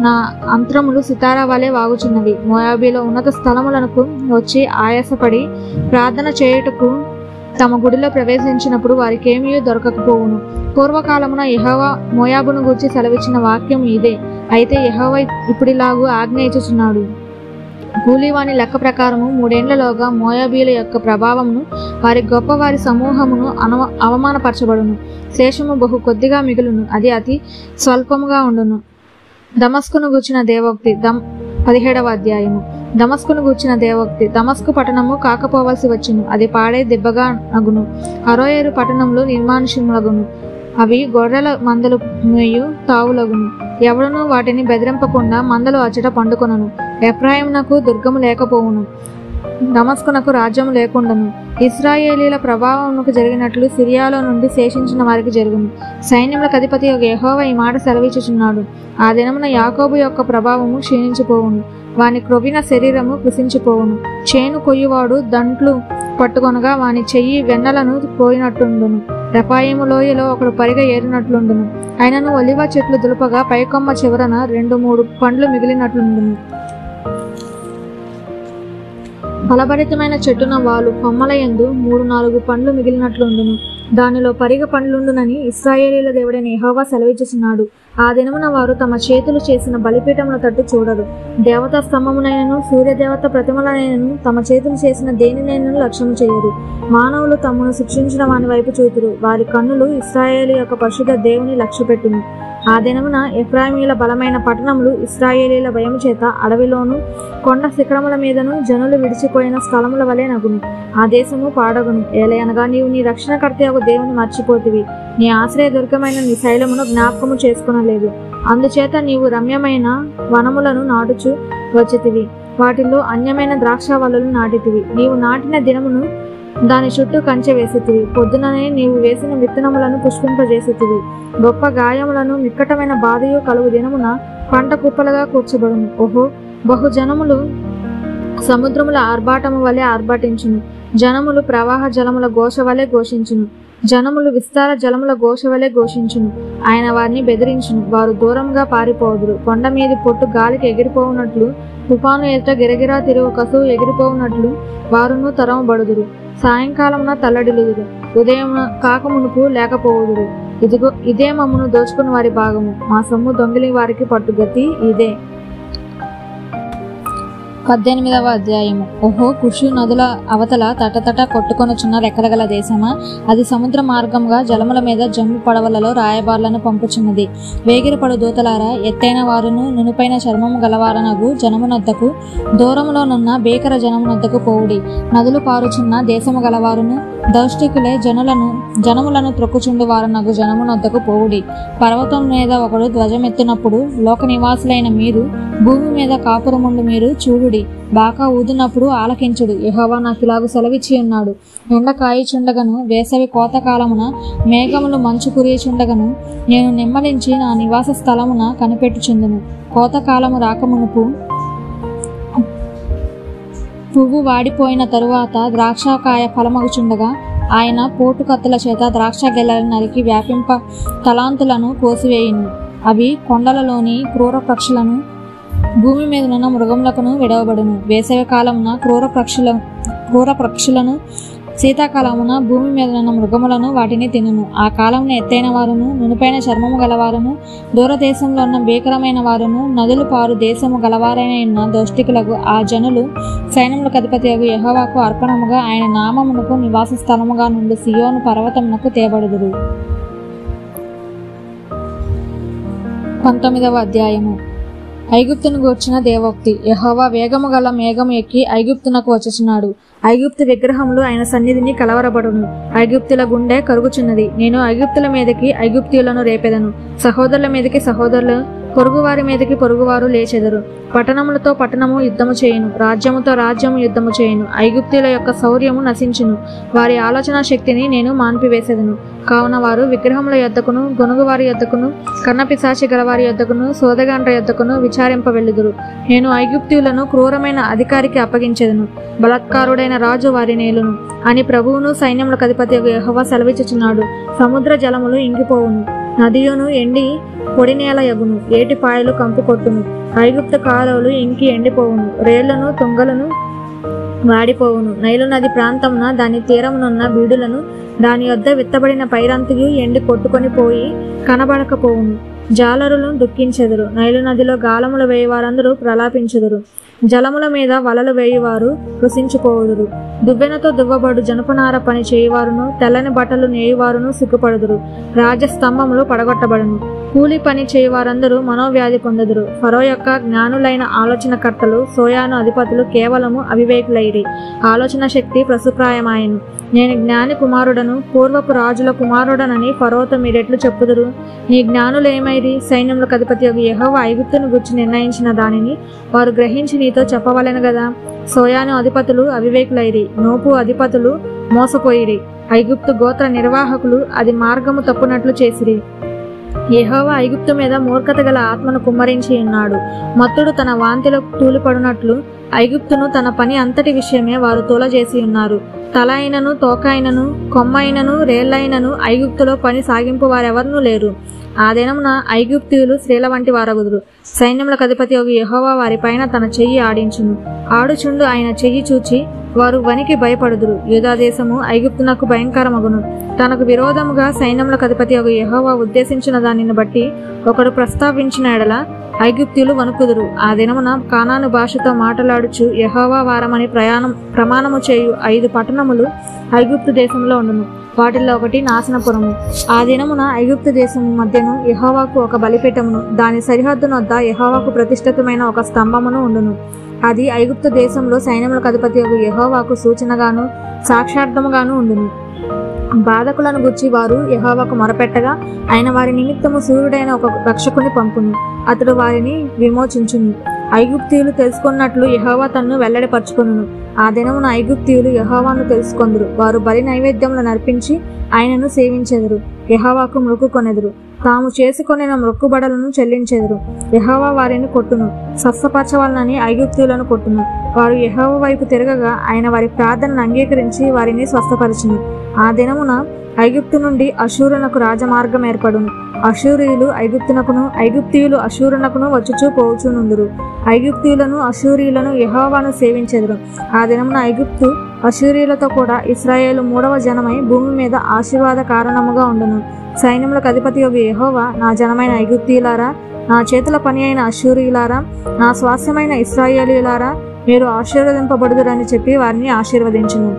నా అంతరములు సితారా వలె వాగుచున్నవి. మోయాబీలో ఉన్నత స్థలములకు వచ్చి ఆయాసపడి ప్రార్థన చేయుటకు తమ గుడిలో ప్రవేశించినప్పుడు వారికేమీ దొరకకపోవును. పూర్వకాలమున యెహోవా మోయాబును గూర్చి సెలవిచ్చిన వాక్యం ఇదే. అయితే యెహోవా ఇప్పుడిలాగు ఆజ్ఞ ఇచ్చుచున్నాడు, కూలివాని లెక్క ప్రకారము 3 ఏండ్లలోగా మోయాబీల యొక్క ప్రభావమును వారి గొప్పవారి సమూహమును అవమానపరచబడును. శేషము బహు కొద్దిగా మిగులును, అది అతి స్వల్పముగా ఉండును. దమస్కును గూర్చిన దేవోక్తి 17వ అధ్యాయము. దమస్కును గూర్చిన దేవోక్తి. దమస్కు పట్టణము కాకపోవలసి వచ్చును, అది పాడే దెబ్బగా నగును. అరోయేరు పట్టణంలో నిర్మానుష్యములగును, అవి గొర్రెల మందలు మేయు తావులగును. ఎవడనూ వాటిని బెదిరింపకుండా మందలు అచ్చట పండుకొనను. ఎఫ్రాయిమునకు దుర్గము లేకపోవును, దమస్కునకు రాజ్యము లేకుండాను. ఇశ్రాయేలీల ప్రభావమునకు జరిగినట్లు సిరియాలో నుండి శేషించిన వారికి జరుగును. సైన్యములకు అధిపతి యెహోవా ఈ మాట సెలవిచ్చుచున్నాడు, ఆ దినమున యాకోబు యొక్క ప్రభావము క్షీణించిపోవును, వాని క్రొవ్విన శరీరము కృషించిపోవును. చేను కొయ్యువాడు దంట్లు పట్టుకొనగా వాని చెయ్యి వెన్నలను పోయినట్లుండును. రెఫాయిము లోయలో ఒకడు పరిగ ఏరినట్లుండును. ఆయనను ఒలివ చెట్లు దులుపగా పైకొమ్మ చివరన 2-3 పండ్లు మిగిలినట్లుండును. ఫలభరితమైన చెట్టున వాలు కొమ్మల యందు 3-4 పండ్లు మిగిలినట్లుండును. దానిలో పరిగ పండ్లుండునని ఇశ్రాయేలీల దేవుడైన యెహోవా సెలవిచ్చుచున్నాడు. ఆ దినమున వారు తమ చేతులు చేసిన బలిపీఠముల తట్టు చూడరు. దేవతా స్తంభమునైనను సూర్యదేవత ప్రతిమలనైనను తమ చేతులు చేసిన దేనినైనను లక్ష్యము చేయరు. మానవులు తమను శిక్షించిన వాని వైపు చూతురు. వారి కన్నులు ఇశ్రాయేలు యొక్క పరిశుద్ధ దేవుని లక్ష్యపెట్టును. ఆ దినమున ఎఫ్రాయిమీల బలమైన పట్టణములు ఇశ్రాయేలీల భయము చేత అడవిలోను కొండ శిఖరముల మీదను జనులు విడిచిపోయిన స్థలముల వలె నగును. ఆ దేశము పాడగును. ఏలయనగా నీవు నీ రక్షణకర్త యొక్క దేవుని మర్చిపోతివి. నీ ఆశ్రయదుర్గమైన నీ శైలమును జ్ఞాపకము చేసుకునలేదు. అందుచేత నీవు రమ్యమైన వనములను నాటుచు వచ్చితివి, వాటిల్లో అన్యమైన ద్రాక్షవల్లులు నాటితివి. నీవు నాటిన దినమును దాని చుట్టూ కంచె వేసితివి. పొద్దుననే నీవు వేసిన విత్తనములను పుష్పింపజేసితివి. గొప్ప గాయములను మిక్కటమైన బాధయు కలుగు దినమున పంట కుప్పలుగా కూర్చబడును. ఓహో, బహుజనములు సముద్రముల ఆర్భాటము వలె ఆర్భాటించును. జనములు ప్రవాహ జలముల ఘోష వలె ఘోషించును. జనములు విస్తార జలముల ఘోష వలె ఘోషించును. ఆయన వారిని బెదిరించును. వారు దూరంగా పారిపోదురు. కొండ మీది పొట్టు గాలికి ఎగిరిపోవునట్లు, తుఫాను ఎదుట గిరగిరా తిరుగు కసువు ఎగిరిపోవునట్లు వారును తరమబడుదురు. సాయంకాలమున తల్లడిల్లుదురు, ఉదయం కాకమునుపు లేకపోవుదురు. ఇదే మమ్మను దోచుకుని వారి భాగము, మా సొమ్ము దొంగిలి వారికి పట్టుగతి ఇదే. 18వ అధ్యాయము. ఓహో, కుషు నదుల అవతల తటతట కొట్టుకొనుచున్న రెక్కలగల దేశమా, అది సముద్ర మార్గంగా జలముల మీద జమ్ము పడవలలో రాయబార్లను పంపుచున్నది. వేగిరపడు దూతలారా, ఎత్తైన వారును నునుపైన చర్మము గలవారనగు జనమునొద్దకు, దూరములోనున్న భీకర జనమునొద్దకు పోవుడి. నదులు పారుచున్న దేశము గలవారును దౌష్టికులే జనములను త్రొక్కుచుండు వారనగు జనమునొద్దకు పోవుడి. పర్వతం మీద ఒకడు ధ్వజమెత్తినప్పుడు లోక నివాసులైన మీరు, భూమి మీద కాపురముండు మీరు చూడుడి. బాకా ఊదినప్పుడు ఆలకించుడు. యెహోవా నాకిలాగు సెలవిచ్చి ఉన్నాడు, ఎండ కాయిచుండగను, వేసవి కోతకాలమున మేఘములు మంచు కురియుచుండగను నేను నెమ్మలించి నా నివాస స్థలమున కనిపెట్టుచుందును. కోతకాలము రాకమునుపు పువ్వు వాడిపోయిన తరువాత ద్రాక్షకాయ ఫలమగుచుండగా ఆయన పోటు కత్తుల చేత ద్రాక్ష గెలను నరికి వ్యాపింప తలాంతులను కోసివేయును. అవి కొండలలోని క్రూర పక్షులను, భూమి మీదనున్న మృగములకును విడవబడును. వేసవి కాలమున క్రూర పక్షులను, శీతాకాలమున భూమి మీదనున్న మృగములను వాటిని తినును. ఆ కాలమున ఎత్తైన వారును, నునుపైన చర్మము గలవారును, దూరదేశంలో ఉన్న భీకరమైన వారును, నదులు పారు దేశము గలవారైన దౌష్టికులకు ఆ జనులు సైన్యములకు అధిపతియగు యెహోవాకు అర్పణముగా ఆయన నామమునకు నివాస స్థలముగా నుండి సియోను పర్వతమునకు తేబడుదురు. 19వ అధ్యాయము. ఐగుప్తును గూర్చిన దేవోక్తి. యెహోవా వేగము గల మేఘము ఎక్కి ఐగుప్తునకు వచ్చుచున్నాడు. ఐగుప్తు విగ్రహములు ఆయన సన్నిధిని కలవరబడును. ఐగుప్తుల గుండె కరుగుచున్నది. నేను ఐగుప్తుల మీదకి ఐగుప్తీయులను రేపెదను, సహోదరుల మీదకి సహోదరులు పొరుగువారి మీదకి పొరుగువారు లేచెదరు. పట్టణములతో పట్టణము యుద్ధము చేయును, రాజ్యముతో రాజ్యము యుద్ధము చేయును. ఐగుప్తుల యొక్క శౌర్యము నశించును, వారి ఆలోచన శక్తిని నేను మాన్పివేసెదను. కావున వారు విగ్రహముల యొద్దకును, గొనుగువారి యొద్దకును, కన్నపిశాచి గలవారి యొద్దకును, సోదగాండ్ర యొద్దకును విచారింపవెళ్ళుదురు. నేను ఐగుప్తీయులను క్రూరమైన అధికారికి అప్పగించెదను, బలాత్కారుడైన రాజు వారి నేలును అని ప్రభువును సైన్యములకు అధిపతి యెహోవా సెలవిచ్చుచున్నాడు. సముద్ర జలములు ఇంకిపోవును, నదియును ఎండి పొడి నేల యగును, ఏటి పాయలు కంపు కొట్టును. ఐగుప్తు కాలువలు ఇంకి ఎండిపోవును, రేళ్లను తుంగలను వాడిపోవును. నైలు నది ప్రాంతమున దాని తీరమునున్న బీడులను దాని యొద్ద విత్తబడిన పైరంతియు ఎండి కొట్టుకొని పోయి కనబడకపోవును. జాలరులను దుఃఖించెదరు, నైలు నదిలో గాలములు వేయువారందరూ ప్రలాపించెదరు. జలముల మీద వలలు వేయువారు కృషించిపోవుదురు. దువ్వెనతో దువ్వబడు జనపనార పని చేయువారును, తెల్లని బట్టలు నేయువారును సిగ్గుపడుదురు. రాజస్తంభములు పడగొట్టబడును, కూలి పని చేయువారందరూ మనోవ్యాధి పొందుదురు. ఫరో యొక్క జ్ఞానులైన ఆలోచనకర్తలు, సోయాను అధిపతులు కేవలము అవివేకులైరి. ఆలోచన శక్తి ప్రసుప్రాయమాయను. నేను జ్ఞాని కుమారుడను, పూర్వపు రాజుల కుమారుడనని ఫరోతో మీరెట్లు చెప్పుదురు? నీ జ్ఞానులేమైరి? సైన్యములకు అధిపతి యెహోవా ఐగుప్తును గురించి నిర్ణయించిన దానిని వారు గ్రహించి నీతో చెప్పవలెను గదా. సోయాను అధిపతులు అవివేకులైరి, నోపు అధిపతులు మోసపోయిరి. ఐగుప్తు గోత్ర నిర్వాహకులు అది మార్గము తప్పునట్లు చేసిరి. యెహోవా ఐగుప్తు మీద మూర్ఖత గల ఆత్మను కుమ్మరించి ఉన్నాడు. మత్తుడు తన వాంతిలో తూలిపడునట్లు ఐగుప్తును తన పని అంతటి విషయమే వారు తూలజేసి ఉన్నారు. తల అయినను, తోక అయినను, కొమ్మ అయినను, రేళ్లైనను ఐగుప్తులో పని సాగింపు వారెవరనూ లేరు. ఆ దినమున ఐగుప్తీయులు స్త్రీల వంటి వారగుదురు. సైన్యములకు అధిపతి యెహోవా వారి పైన తన చెయ్యి ఆడించును. ఆడుచుండు ఆయన చెయ్యి చూచి వారు వనికి భయపడుదురు. యూదా దేశము ఐగుప్తునకు భయంకరమగును. తనకు విరోధముగా సైన్యములకు అధిపతి యెహోవా ఉద్దేశించిన దానిని బట్టి ఒకడు ప్రస్తావించిన ఎడల ఐగుప్తీయులు వణుకుదురు. ఆ దినమున కానాను భాషతో మాట్లాడుచు యెహోవా వారమని ప్రమాణము చేయు 5 పట్టణములు ఐగుప్తు దేశంలో ఉండును. వాటిల్లో ఒకటి నాశనపురము. ఆ దినమున ఐగుప్తు దేశము మధ్యను యెహోవాకు ఒక బలిపీఠమును, దాని సరిహద్దు నొద్ద యెహోవాకు ప్రతిష్ఠితమైన ఒక స్తంభమును ఉండును. అది ఐగుప్తు దేశంలో సైన్యములకు అధిపతి యెహోవాకు సూచనగాను సాక్షార్థముగాను ఉండును. బాధకులను గుర్చి వారు యెహోవాకు మొరపెట్టగా ఆయన వారి నిమిత్తము సూర్యుడైన ఒక రక్షకుని పంపును, అతడు వారిని విమోచించును. ఐగుప్తీయులు తెలుసుకున్నట్లు యెహోవా తన్ను వెల్లడిపరచుకొనును. ఆ దినమున ఐగుప్తీయులు యెహోవాను తెలుసుకొందురు. వారు బలి నైవేద్యములు నర్పించి ఆయనను సేవించెదరు, యెహోవాకు మొక్కుకొనెదరు. తాము చేసుకొనిన మొక్కుబడులను చెల్లించెదరు. యెహోవా వారిని కొట్టును, స్వస్థపరచవలనని ఐగుప్తీయులను కొట్టును. వారు యెహోవా వైపు తిరగగా ఆయన వారి ప్రార్థనను అంగీకరించి వారిని స్వస్థపరచును. ఆ దినమున ఐగుప్తు నుండి అషూరునకు రాజమార్గం ఏర్పడును. అషూరీయులు ఐగుప్తునకును, ఐగుప్తీయులు అషూరునకును వచ్చుచూ పోవుచునుందురు. ఐగుప్తీయులను అషూరీయులను యెహోవాను సేవించెదరు. ఆ దినమున ఐగుప్తు అషూరీయులతో కూడా ఇశ్రాయేలు 3వ జనమై భూమి మీద ఆశీర్వాద కారణముగా ఉండును. సైన్యములకు అధిపతి యెహోవా, నా జనమైన ఐగుప్తీయులారా, నా చేతుల పని అయిన అషూరీయులారా, నా స్వాస్యమైన ఇశ్రాయేలీయులారా, మీరు ఆశీర్వదింపబడుదురని చెప్పి వారిని ఆశీర్వదించును.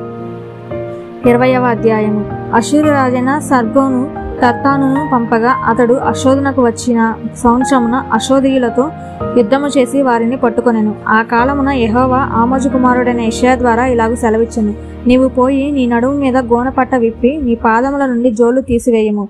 20వ అధ్యాయము. అషూరు రాజైన సర్గోను తర్తానును పంపగా అతడు అశోధనకు వచ్చిన సంవత్సరమున అశోధీయులతో యుద్ధము చేసి వారిని పట్టుకొనెను. ఆ కాలమున యెహోవా ఆమోజు కుమారుడైన యెషయా ద్వారా ఇలాగు సెలవిచ్చెను. నీవు పోయి నీ నడుము మీద గోనపట్ట విప్పి నీ పాదముల నుండి జోలు తీసివేయము.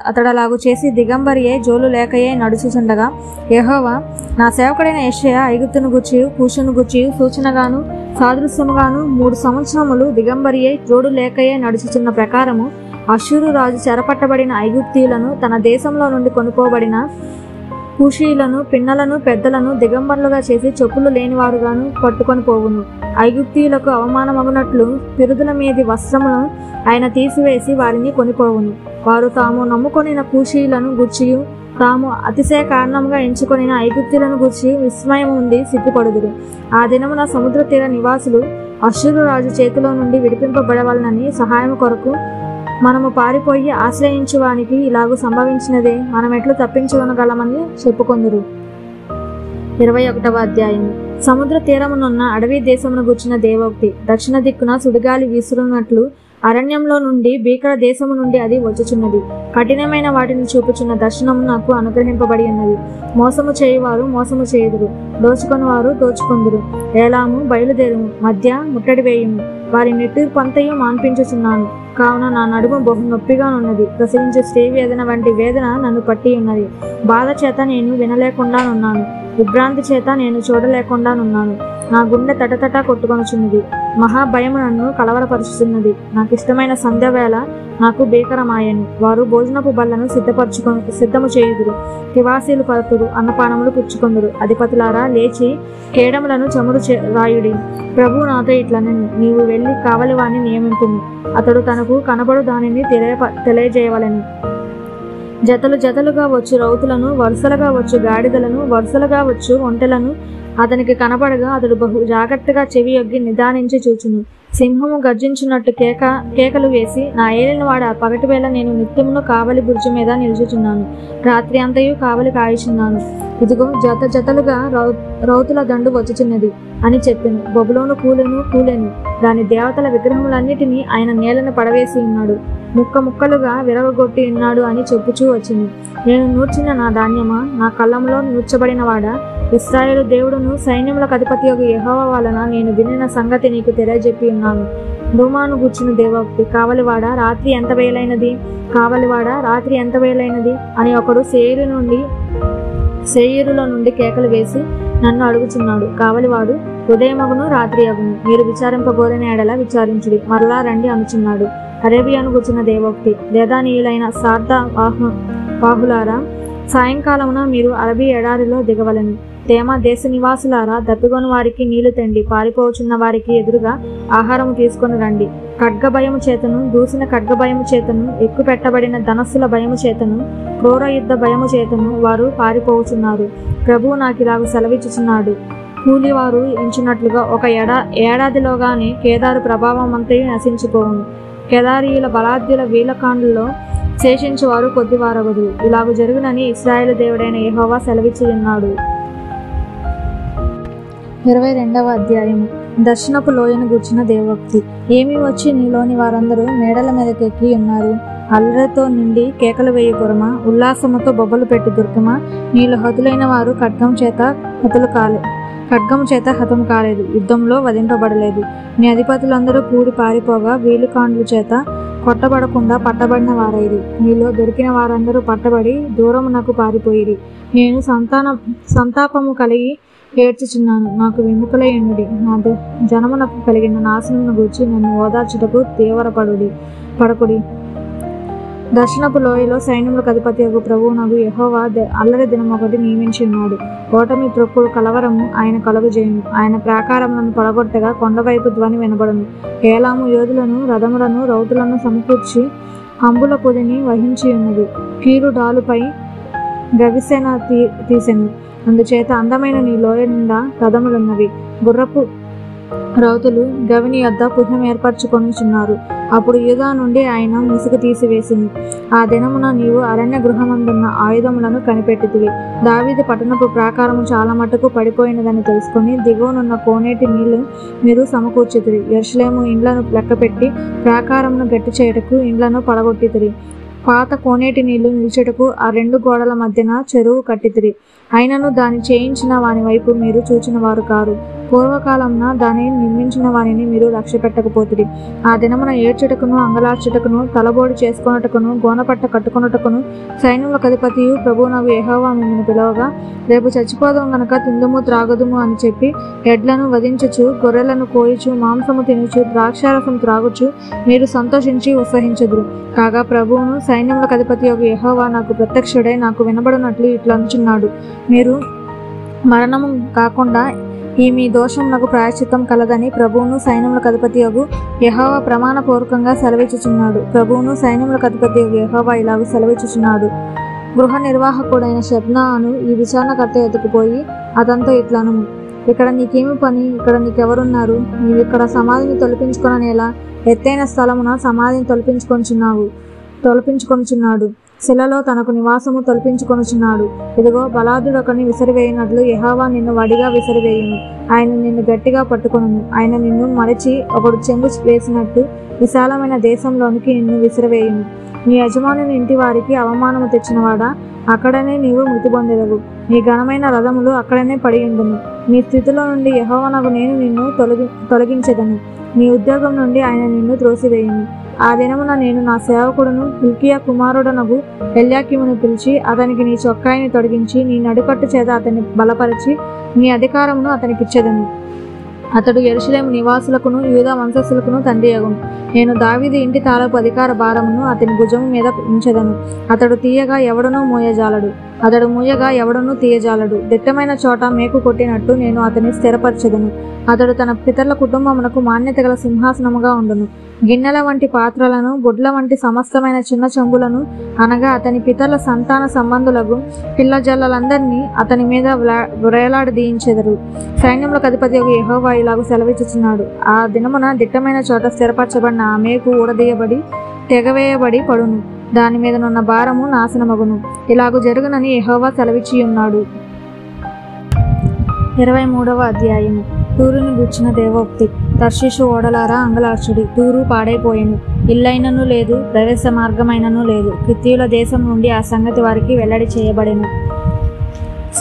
అతడలాగు చేసి దిగంబరియే జోలు లేకయే నడుచుచుండగా యెహోవా, నా సేవకుడైన యెషయా ఐగుప్తును గూర్చియు కూషును గూర్చియు సూచనగాను సాదృశ్యముగాను 3 సంవత్సరములు దిగంబరియే జోడు లేకయే నడుచుచున్న ప్రకారము అషూరు రాజు చెరపట్టబడిన ఐగుప్తీయులను, తన దేశంలో నుండి కొనుకోబడిన కూషీయులను, పిన్నలను, పెద్దలను దిగంబరులుగా చేసి చెప్పులు లేనివారుగాను పట్టుకొని పోవును. ఐగుప్తీయులకు అవమానమగునట్లు పిరుదుల మీది వస్త్రములను ఆయన తీసివేసి వారిని కొనిపోవును. వారు తాము నమ్ముకొనిన కూషీయులను గూర్చియు తాము అతిశయ కారణంగా ఎంచుకొనిన ఐగుప్తీయులను గూర్చి విస్మయం ఉండి సిగ్గుపడుదురు. ఆ దినమున సముద్ర తీర నివాసులు అషూరు రాజు చేతిలో నుండి విడిపింపబడవలనని సహాయం కొరకు మనము పారిపోయి ఆశ్రయించువానికి ఇలాగూ సంభవించినదే, మనం ఎట్లు తప్పించుకొనగలమని చెప్పుకొందురు. 21వ అధ్యాయం. సముద్ర తీరమునున్న అడవి దేశమును గూర్చిన దేవోక్తి. దక్షిణ దిక్కున సుడిగాలి వీసులున్నట్లు అరణ్యంలో నుండి భీకర దేశము నుండి అది వచ్చుచున్నది. కఠినమైన వాటిని చూపుచున్న దర్శనము నాకు అనుగ్రహింపబడి ఉన్నది. మోసము చేయువారు మోసము చేయుదురు, దోచుకొని వారు దోచుకొందురు. ఏలాము, బయలుదేరుము, మధ్య ముట్టడి వేయుము, వారి నిట్టూర్పంతయు మాన్పించుచున్నాను. కావున నా నడుము బహు నొప్పిగా ఉన్నది. ప్రసవించే స్త్రీ వేదన వంటి వేదన నన్ను పట్టి ఉన్నది. బాధ చేత నేను వినలేకుండానున్నాను, విభ్రాంతి చేత నేను చూడలేకుండానున్నాను. నా గుండె తటతట కొట్టుకొనుచున్నది. మహాభయము నన్ను కలవరపరుచుతున్నది. నాకు ఇష్టమైన సంధ్యవేళ నాకు భీకరమాయను. వారు భోజనపు బల్లను సిద్ధము చేయుదురు, నివాసీలు పలుకురు, అన్నపానములు పుచ్చుకొందురు. అధిపతులారా లేచి కేడములను చమురు రాయుడి. ప్రభు నాతో ఇట్లనెను, నీవు వెళ్ళి కావలివాణ్ణి నియమింపుము. అతడు తనకు కనబడు దానిని తెలియజేయవలెను. జతలు జతలుగా వచ్చు రౌతులను, వరుసలుగా వచ్చు గాడిదలను, వరుసలుగా వచ్చు ఒంటెలను అతనికి కనపడగా అతడు బహు జాగ్రత్తగా చెవి యొగ్గి నిదానించి చూచును. సింహము గర్జించున్నట్టు కేకలు వేసి, నా ఏలినవాడ, పగటివేళ నేను నిత్యమును కావలి బుర్జు మీద నిలుచుచున్నాను, రాత్రి అంతయు కావలి కాయుచున్నాను. ఇదిగో జత జతలుగా రౌతుల దండు వచ్చుచున్నది అని చెప్పాను. బబులోను కూలెను, దాని దేవతల విగ్రహములన్నిటినీ ఆయన నేలను పడవేసి ఉన్నాడు, ముక్క ముక్కలుగా విరగొట్టి ఉన్నాడు అని చెప్పుచూ వచ్చింది. నేను నూర్చిన నా ధాన్యమా, నా కళ్ళంలో నూర్చబడిన వాడా, ఇశ్రాయేలు దేవుడును సైన్యములకు అధిపతి యెహోవా వలన నేను వినిన సంగతి నీకు తెలియజెప్పి ఉన్నాను. ధూమాను గూర్చిన దేవోక్తి. కావలివాడ, రాత్రి ఎంత వేలైనది, కావలివాడ, రాత్రి ఎంత వేలైనది అని ఒకడు శేయీరులో నుండి కేకలు వేసి నన్ను అడుగుచున్నాడు. కావలివాడు, ఉదయమగును రాత్రి అగును, మీరు విచారింపగోరిన ఎడల విచారించుడి, మరలా రండి అనుచున్నాడు. అరేబియాను గూర్చిన దేవోక్తి. దేదానీయులైన వాహులారా, సాయంకాలమున మీరు అరబీ ఎడారిలో దిగవలను. తేమ దేశ నివాసులారా, దప్పిగొని వారికి నీళ్లు తెండి, పారిపోచున్న వారికి ఎదురుగా ఆహారము తీసుకొని రండి. ఖడ్గ భయము చేతను, దూసిన ఖడ్గ భయము చేతను, ఎక్కుపెట్టబడిన ధనస్సుల భయము చేతను, క్రూర యుద్ధ భయము చేతను వారు పారిపోచున్నారు. ప్రభువు నాకిలాగు సెలవిచ్చుచున్నాడు, కూలివారు ఎంచినట్లుగా ఒక ఏడాదిలోగానే కేదారు ప్రభావం అంతయు నశించిపోవును. కేదారీయుల బలాద్యుల వీలకాండ్లలో శేషించువారు కొద్దివారగదు. ఇలాగు జరుగునని ఇశ్రాయేలు దేవుడైన యెహోవా సెలవిచ్చి ఉన్నాడు. 22వ అధ్యాయము. దర్శనపు లోయను గూర్చిన దేవోక్తి. ఏమి వచ్చి నీలోని వారందరూ మేడల మీదకెక్కి ఉన్నారు. అల్లరితో నిండి కేకలు వేయి పురమా, ఉల్లాసముతో బొబ్బలు పెట్టి దుర్గమా, నీలో హతులైన వారు ఖడ్గము చేత హతము కాలేదు, యుద్ధంలో వధింపబడలేదు. నీ అధిపతులందరూ కూడి పారిపోగా వీలుకాండ్ల చేత కొట్టబడకుండా పట్టబడిన వారైరి. నీలో దొరికిన వారందరూ పట్టబడి దూరమునకు పారిపోయిరి. నేను సంతాపము కలిగి ఏడ్చుచున్నాను. నాకు విముఖులై ఉండుడి. నా జనమునకు కలిగిన నాశనమును గూర్చి నన్ను ఓదార్చుటకు పడకుడి. దర్శనపు లోయలో సైన్యములకు అధిపతి ప్రభువునగు యెహోవా అల్లరి దినమొకటి నియమించి ఉన్నాడు. ఓటమి, త్రొక్కుడు, కలవరము ఆయన కలుగజేయును. ఆయన ప్రాకారములను పడగొట్టగా కొండవైపు ధ్వని వినబడును. ఏలాము యోధులను, రథములను, రౌతులను సమకూర్చి అంబుల పొదిని వహించి ఉన్నది. కీరు డాలుపై గవిసెన తీసెను. అందుచేత అందమైన నీ లోయ నిండా రథములున్నవి. గుర్రపు రౌతులు గవిని యొద్ద పుహ్యం ఏర్పరచుకొనుచున్నారు. అప్పుడు యూదా నుండి ఆయన ముసుగు తీసివేసింది. ఆ దినమున నీవు అరణ్య గృహమందున్న ఆయుధములను కనిపెట్టితివి. దావీదు పట్టణపు ప్రాకారము చాలా మట్టుకు పడిపోయినదని తెలుసుకొని దిగువనున్న కోనేటి నీళ్లు మీరు సమకూర్చితిరి. యెరూషలేము ఇండ్లను లెక్కపెట్టి ప్రాకారమును గట్టి చేయుటకు ఇండ్లను పడగొట్టితిరి. పాత కోనేటి నీళ్లు నిల్చుటకు ఆ రెండు గోడల మధ్యన చెరువు కట్టితిరి. అయినను దాన్ని చేయించిన వాని వైపు మీరు చూచిన వారు కారు. పూర్వకాలంన దానిని నిర్మించిన వానిని మీరు లక్ష్య పెట్టకపోతిరి. ఆ దినమున ఏడ్చుటకును, అంగలార్చుటకును, తలబోడి చేసుకొనుటకును, గోనపట్ట కట్టుకొనుటకును సైన్యములకు అధిపతియు ప్రభువునగు యెహోవా మిమ్మల్ని పిలవగా, రేపు చచ్చిపోదాం గనక తిందుము త్రాగుదుము అని చెప్పి ఎడ్లను వధించుచు, గొర్రెలను కోయుచు, మాంసము తినుచు, ద్రాక్షారసం త్రాగుచు మీరు సంతోషించి ఉత్సహించుదురు. కాగా ప్రభువును సైన్యములకు అధిపతియగు యెహోవా నాకు ప్రత్యక్షుడై నాకు వినబడినట్లు ఇట్లా అంటున్నాడు, మీరు మరణము కాకుండా ఈ మీ దోషమునకు ప్రాయశ్చిత్తం కలదని ప్రభువును సైన్యములకు అధిపతియగు యెహోవా ప్రమాణపూర్వకంగా సెలవిచ్చుచున్నాడు. ప్రభువును సైన్యములకు అధిపతియగు యెహోవా ఇలాగూ సెలవిచ్చుచున్నాడు. గృహ నిర్వాహకుడైన షెబ్నా అను ఈ విచారణకర్త ఎత్తుకుపోయి అతనితో ఇట్లను, ఇక్కడ నీకేమి పని, ఇక్కడ నీకెవరున్నారు, నీవిక్కడ సమాధిని తొలపించుకొననేలా, ఎత్తైన స్థలమున సమాధిని తొలపించుకొనుచున్నాడు. శిలలో తనకు నివాసము తొలపించుకొనుచున్నాడు. ఇదిగో బలాఢ్యుడొకని విసిరివేయినట్లు యెహోవా నిన్ను వడిగా విసిరివేయును. ఆయన నిన్ను గట్టిగా పట్టుకొనును. ఆయన నిన్ను మరచి ఒకడు చెంగు వేసినట్టు విశాలమైన దేశంలోనికి నిన్ను విసిరివేయును. నీ యజమానుని ఇంటి వారికి అవమానము తెచ్చినవాడా, అక్కడనే నీవు మృతి పొందెదవు. నీ ఘనమైన రథములు అక్కడనే పడియుండును. నీ స్థితిలో నుండి యెహోవానగు నేను నిన్ను తొలగించెదను. నీ ఉద్యోగం నుండి ఆయన నిన్ను త్రోసివేయును. ఆ దినమున నేను నా సేవకుడును హిల్కీయా కుమారుడనగు ఎల్యాకీమును పిలిచి అతనికి నీ చొక్కాయిని తొడిగించి నీ నడుకట్టు చేత అతన్ని బలపరిచి నీ అధికారమును అతనికిచ్చెదను. అతడు యెరూషలేము నివాసులకును యూదా వంశస్థులకును తండ్రి అగును. నేను దావీదు ఇంటి తాలపు అధికార భారమును అతని భుజము మీద ఉంచెదను. అతడు తీయగా ఎవడనూ మోయజాలడు, అతడు మూయగా ఎవడనూ తీయజాలడు. దిట్టమైన చోట మేకు కొట్టినట్టు నేను అతని స్థిరపరచెదను. అతడు తన పితరుల కుటుంబమునకు మాన్యత గల సింహాసనముగా ఉండును. గిన్నెల వంటి పాత్రలను, బొడ్ల వంటి సమస్తమైన చిన్న చెంబులను, అనగా అతని పితరుల సంతాన సంబంధులకు పిల్లజల్లందరినీ అతని మీద వ్రేలాడదీయించెదరు. సైన్యములకు అధిపతి యెహోవా ఇలాగు సెలవిచ్చుచున్నాడు. ఆ దినమున దిట్టమైన చోట స్థిరపరచబడిన ఆ మేకు ఊడదీయబడి తెగవేయబడి పడును. దాని మీదనున్న భారము నాశనమగును. ఇలాగు జరుగునని యెహోవా సెలవిచ్చియున్నాడు. 23వ అధ్యాయము. తూరుని గూర్చిన దేవోక్తి. తర్షీషు ఓడలారా అంగలార్చుడి, తూరు పాడైపోయెను, ఇల్లైనను లేదు, ప్రవేశ మార్గమైనను లేదు. కిత్తీయుల దేశం నుండి ఆ సంగతి వారికి వెల్లడి చేయబడెను.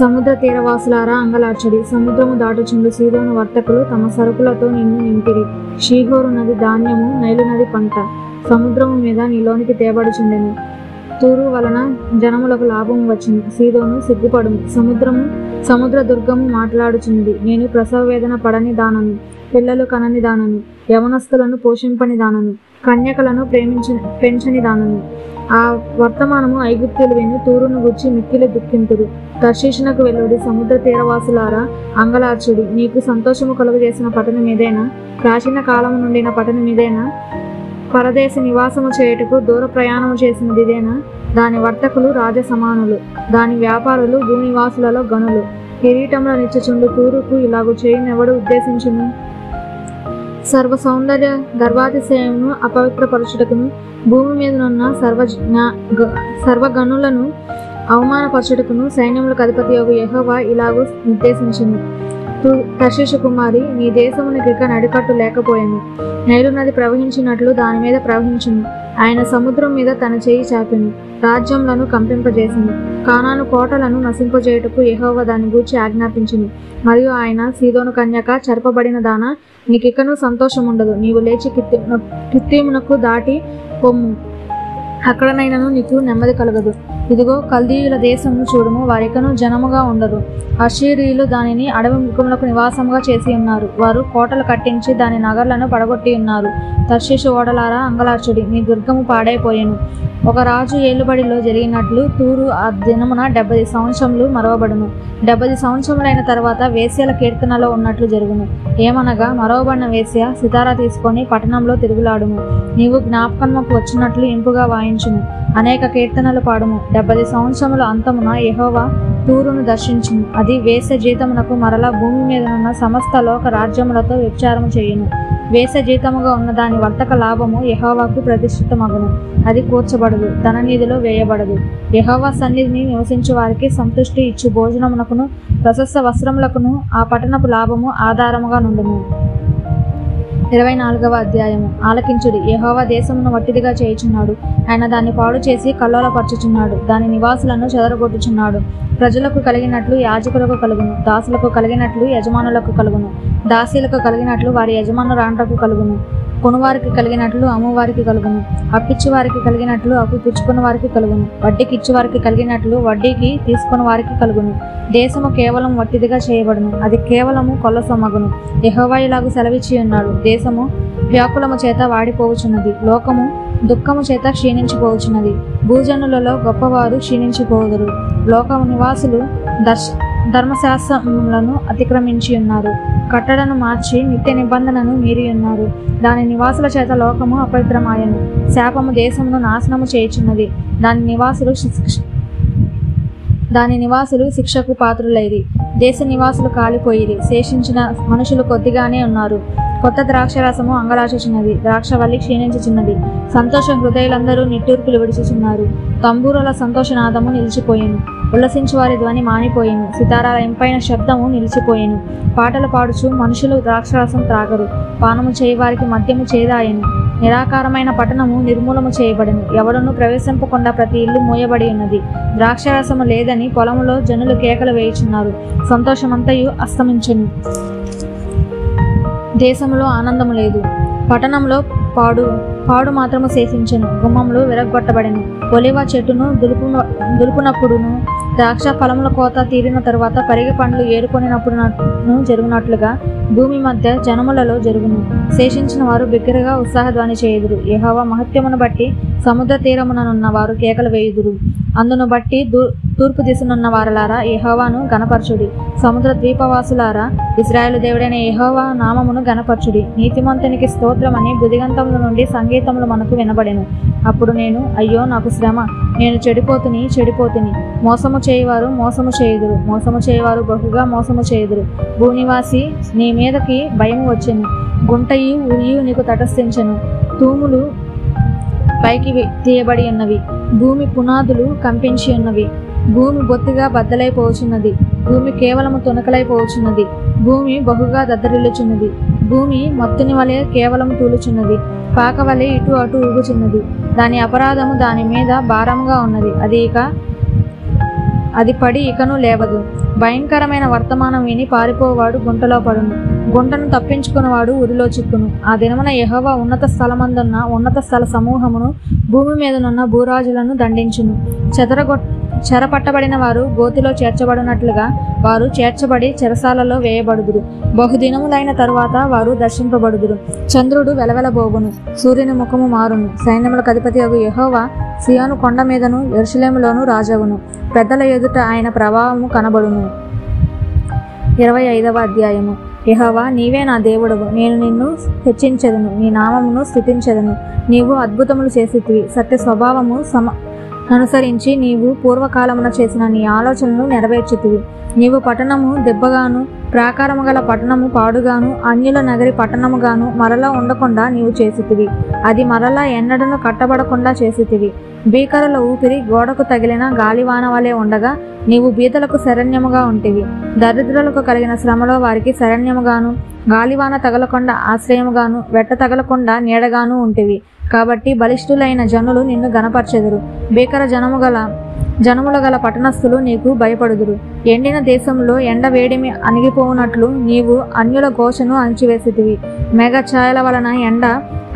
సముద్ర తీరవాసులారా అంగలార్చుడి, సముద్రము దాటుచుండు సీదోను వర్తకులు తమ సరుకులతో నిన్ను నింపిరి. షీహోరు నది ధాన్యము, నైలు నది పంట సముద్రము మీద నీలోనికి తేబడుచుండెను. తూరు వలన జనములకు లాభము వచ్చును, సీదోను సిగ్గుపడును. సముద్ర దుర్గము మాట్లాడుచున్నది, నేను ప్రసవ వేదన పడని దానను, పిల్లలు కనని దానను, యవనస్తులను పోషింపని దానను, కన్యకలను పెంచని దానను. ఆ వర్తమానము ఐగుప్తులు విని తూరును గూర్చి మిక్కిలి దుఃఖింతురు. తర్షీషునకు వెల్లుడి, సముద్ర తీరవాసులారా అంగలార్చుడి. నీకు సంతోషము కలుగజేసిన పట్టణం ఇదేనా? ప్రాచీన కాలము నుండిన పట్టణం ఇదేనా? పరదేశ నివాసము చేయుటకు దూర ప్రయాణము చేసినది ఇదేనా? దాని వర్తకులు రాజ సమానులు, దాని వ్యాపారులు భూనివాసులలో గనులు. కిరీటముల నిచ్చుచుండు తూరుకు ఇలాగు చేయనెవడు ఉద్దేశించును? సర్వ సౌందర్య గర్వాతిశయమును అపవిత్రపరచుటకును భూమి మీదనున్న సర్వగనులను అవమానపరచుటకును సైన్యములకు అధిపతి యెహోవా ఇలాగు నిర్దేశించును. తర్షీషు కుమారి, నీ దేశమునికిక నడికట్టు లేకపోయాను. నైలు నది ప్రవహించినట్లు దాని మీద ప్రవహించును. ఆయన సముద్రం మీద తన చేయి చాపెను, రాజ్యములను కంపింపజేసెను. కానాను కోటలను నశింపజేయుటకు యెహోవా దాని గూర్చి ఆజ్ఞాపించును. మరియు ఆయన, సీదోను కన్యక, చెరపబడిన దానా, నీకికను సంతోషముండదు. నీవు లేచి కిత్తీమునకు దాటి పొమ్ము, అక్కడనైనను నీకు నెమ్మది కలగదు. ఇదిగో కల్దీయుల దేశమును చూడుము, వారికను జనముగా ఉండరు. అషీరీయులు దానిని అడవి మృగములకు నివాసముగా చేసి ఉన్నారు. వారు కోటలు కట్టించి దాని నగర్లను పడగొట్టి ఉన్నారు. తర్షీషు ఓడలారా అంగలార్చుడి, నీ దుర్గము పాడైపోయెను. ఒక రాజు ఏలుబడిలో జరిగినట్లు తూరు ఆ దినమున 70 సంవత్సరములు మరవబడును. 70 సంవత్సరములైన తర్వాత వేశ్యల కీర్తనలో ఉన్నట్లు జరుగును. ఏమనగా, మరవబడిన వేశ్య సితారా తీసుకొని పట్టణంలో తిరుగులాడుము. నీవు జ్ఞాపకముకు వచ్చినట్లు ఇంపుగా వాయించుము, అనేక కీర్తనలు పాడుము. 70 సంవత్సరముల అంతమున యెహోవా తూరును దర్శించును. అది వేశ్య జీతమునకు మరలా భూమి మీదనున్న సమస్త లోక రాజ్యములతో వ్యభిచారము చేయును. వేశ్య జీతముగా ఉన్న దాని వర్తక లాభము యెహోవాకు ప్రతిష్ఠితమగును. అది కూర్చబడదు, తన నిధిలో వేయబడదు. యెహోవా సన్నిధిని నివసించు వారికి సంతుష్టి ఇచ్చు భోజనమునకును ప్రశస్త వస్త్రములకును ఆ పట్టణపు లాభము ఆధారముగా నుండును. 24వ అధ్యాయము. ఆలకించుడి, యెహోవా దేశమును వట్టిదిగా చేయుచున్నాడు. ఆయన దాన్ని పాడు చేసి కల్లోలపరచుచున్నాడు. దాని నివాసులను చెదరగొట్టుచున్నాడు. ప్రజలకు కలిగినట్లు యాజకులకు కలుగును, దాసులకు కలిగినట్లు యజమానులకు కలుగును, దాసీలకు కలిగినట్లు వారి యజమానురాండ్రకు కలుగును, కొనువారికి కలిగినట్లు అమ్మువారికి కలుగును, అప్పిచ్చు వారికి కలిగినట్లు అప్పు పుచ్చుకున్న వారికి కలుగును, వడ్డీకి ఇచ్చువారికి కలిగినట్లు వడ్డీకి తీసుకున్న వారికి కలుగును. దేశము కేవలం వట్టిదిగా చేయబడును, అది కేవలము కొల్ల సొమ్మగును. యెహోవా ఇలాగు సెలవిచ్చి ఉన్నాడు. దేశము వ్యాకులము చేత వాడిపోవుచున్నది, లోకము దుఃఖము చేత క్షీణించిపోవచ్చున్నది. భూజనులలో గొప్పవారు క్షీణించిపోదురు. లోకము నివాసులు ధర్మశాస్త్రములను అతిక్రమించి ఉన్నారు. కట్టడను మార్చి నిత్య నిబంధనను మీరి ఉన్నారు. దాని నివాసుల చేత లోకము అపవిత్రమాయను. శాపము దేశమును నాశనము చేయుచున్నది. దాని నివాసులు శిక్షకు పాత్రులైరి. దేశ నివాసులు కాలిపోయిరి. శేషించిన మనుషులు కొద్దిగానే ఉన్నారు. కొత్త ద్రాక్షరసము అంగలాచుచున్నది, ద్రాక్షవల్లి క్షీణించుచున్నది. సంతోష హృదయులందరూ నిట్టూర్పులు విడుచుచున్నారు. తంబూరుల సంతోషనాదము నిలిచిపోయెను. ఉల్లసించు వారి ధ్వని మానిపోయెను. సితారాల ఇంపైన శబ్దము నిలిచిపోయెను. పాటలు పాడుచు మనుషులు ద్రాక్షరసం త్రాగరు. పానము చేయవారికి మద్యము చేదాయెను. నిరాకారమైన పట్టణము నిర్మూలము చేయబడెను. ఎవడనూ ప్రవేశింపకుండా ప్రతి ఇల్లు మూయబడి ఉన్నది. ద్రాక్షరసము లేదని పొలములో జనులు కేకలు వేయుచున్నారు. సంతోషమంతయు అస్తమించెను. దేశములో ఆనందము లేదు. పట్టణంలో పాడు మాత్రము శేషించెను, గుమ్మములు విరగొట్టబడెను. ఒలివ చెట్టును దులుపునప్పుడును ద్రాక్ష ఫలముల కోత తీరిన తరువాత పరిగె పండ్లు ఏరుకొనినప్పుడును జరుగునట్లుగా భూమి మధ్య జనములలో జరుగును. శేషించిన వారు బిగ్గరగా ఉత్సాహధ్వని చేయుదురు. యెహోవా మహత్యమును బట్టి సముద్ర తీరముననున్న వారు కేకలు వేయుదురు. అందును బట్టి తూర్పు దిశనున్న వారలారా యెహోవాను గణపరచుడి. సముద్ర ద్వీపవాసులారా ఇశ్రాయేలు దేవుడైన యెహోవా నామమును గణపరచుడి. నీతిమంతునికి స్తోత్రమని బుదిగంతముల నుండి సంగీతములు మనకు వినబడెను. అప్పుడు నేను, అయ్యో నాకు శ్రమ, నేను చెడిపోతుని. మోసము చేయువారు మోసము చేయుదురు, మోసము చేయువారు బహుగా మోసము చేయుదురు. భూనివాసి, నీ మీదకి భయము వచ్చెను. గుంటయు ఉరియు నీకు తటస్థించెను. తూములు పైకి తీయబడి ఉన్నవి. భూమి పునాదులు కంపించి ఉన్నవి. భూమి బొత్తిగా బద్దలైపోవచ్చున్నది. భూమి కేవలము తునకలైపోవచ్చున్నది. భూమి బహుగా దద్దరిల్లుచున్నది. భూమి మత్తుని వలె కేవలము తూలుచున్నది. పాక వలె ఇటు అటు ఊగుచున్నది. దాని అపరాధము దాని మీద భారముగా ఉన్నది. అది పడి ఇకను లేవదు. భయంకరమైన వర్తమానం విని పారిపోవాడు గుంటలో పడును. గుంటను తప్పించుకున్నవాడు ఉరిలో చిక్కును. ఆ దినమున యెహోవా ఉన్నత స్థలమందున్న ఉన్నత స్థల సమూహమును భూమి మీదనున్న భూరాజులను దండించును. చెరపట్టబడిన వారు గోతిలో చేర్చబడినట్లుగా వారు చేర్చబడి చెరసాలలో వేయబడుదురు. బహుదినములైన తరువాత వారు దర్శింపబడుదురు. చంద్రుడు వెలవెలబోగును, సూర్యుని ముఖము మారును. సైన్యములకు అధిపతియగు యెహోవా సియోను కొండ మీదను యెరూషలేములోను రాజగును. పెద్దల ఎదుట ఆయన ప్రభావము కనబడును. 25వ అధ్యాయము. యెహోవా, నీవే నా దేవుడవు. నేను నిన్ను హెచ్చించెదను, నీ నామమును స్తుతించెదను. నీవు అద్భుతములు చేసితివి. సత్య స్వభావము అనుసరించి నీవు పూర్వకాలమున చేసిన నీ ఆలోచనలు నెరవేర్చితివి. నీవు పట్టణము దెబ్బగాను, ప్రాకారము గల పట్టణము పాడుగాను, అన్యుల నగరి పట్టణముగాను మరలా ఉండకుండా నీవు చేసితివి. అది మరలా ఎన్నడను కట్టబడకుండా చేసితివి. భీకరుల ఊపిరి గోడకు తగిలిన గాలివాన వలె ఉండగా నీవు బీదలకు శరణ్యముగా ఉంటివి. దరిద్రులకు కలిగిన శ్రమలో వారికి శరణ్యముగాను, గాలివాన తగలకుండా ఆశ్రయముగాను, వెట్ట తగలకుండా నీడగాను ఉంటివి. కాబట్టి బలిష్ఠులైన జనులు నిన్ను గణపరచెదరు. భీకర జనముల గల పట్టణస్థులు నీకు భయపడుదురు. ఎండిన దేశంలో ఎండ వేడిమి అణిగిపోవునట్లు నీవు అన్యుల ఘోషను అణిచివేసితివి. మేఘ ఛాయల వలన ఎండ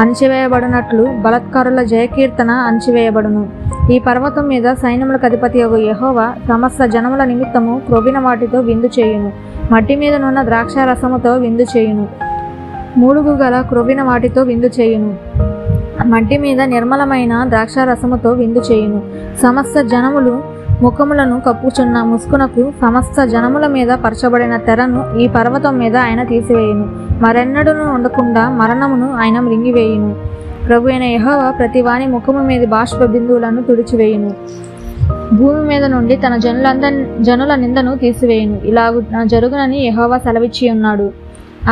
అణిచివేయబడినట్లు బలత్కారుల జయకీర్తన అణిచివేయబడును. ఈ పర్వతం మీద సైన్యములకు అధిపతియగు యెహోవా సమస్త జనముల నిమిత్తము క్రొవ్విన వాటితో విందు చేయును. మట్టి మీదనున్న ద్రాక్ష రసముతో విందు చేయును. మూడుగు గల క్రొవ్విన వాటితో విందు చేయును. మట్టి మీద నిర్మలమైన ద్రాక్ష రసముతో విందు చేయును. సమస్త జనములు ముఖములను కప్పుచున్న ముసుకునకు సమస్త జనముల మీద పరచబడిన తెరను ఈ పర్వతం మీద ఆయన తీసివేయును. మరెన్నడూను ఉండకుండా మరణమును ఆయన మృంగివేయును. ప్రభు అయిన యెహోవా ప్రతి వాని ముఖము మీద బాష్ప బిందువులను తుడిచివేయును. భూమి మీద నుండి తన జనుల నిందను తీసివేయును. ఇలాగు జరుగునని యెహోవా సెలవిచ్చి ఉన్నాడు.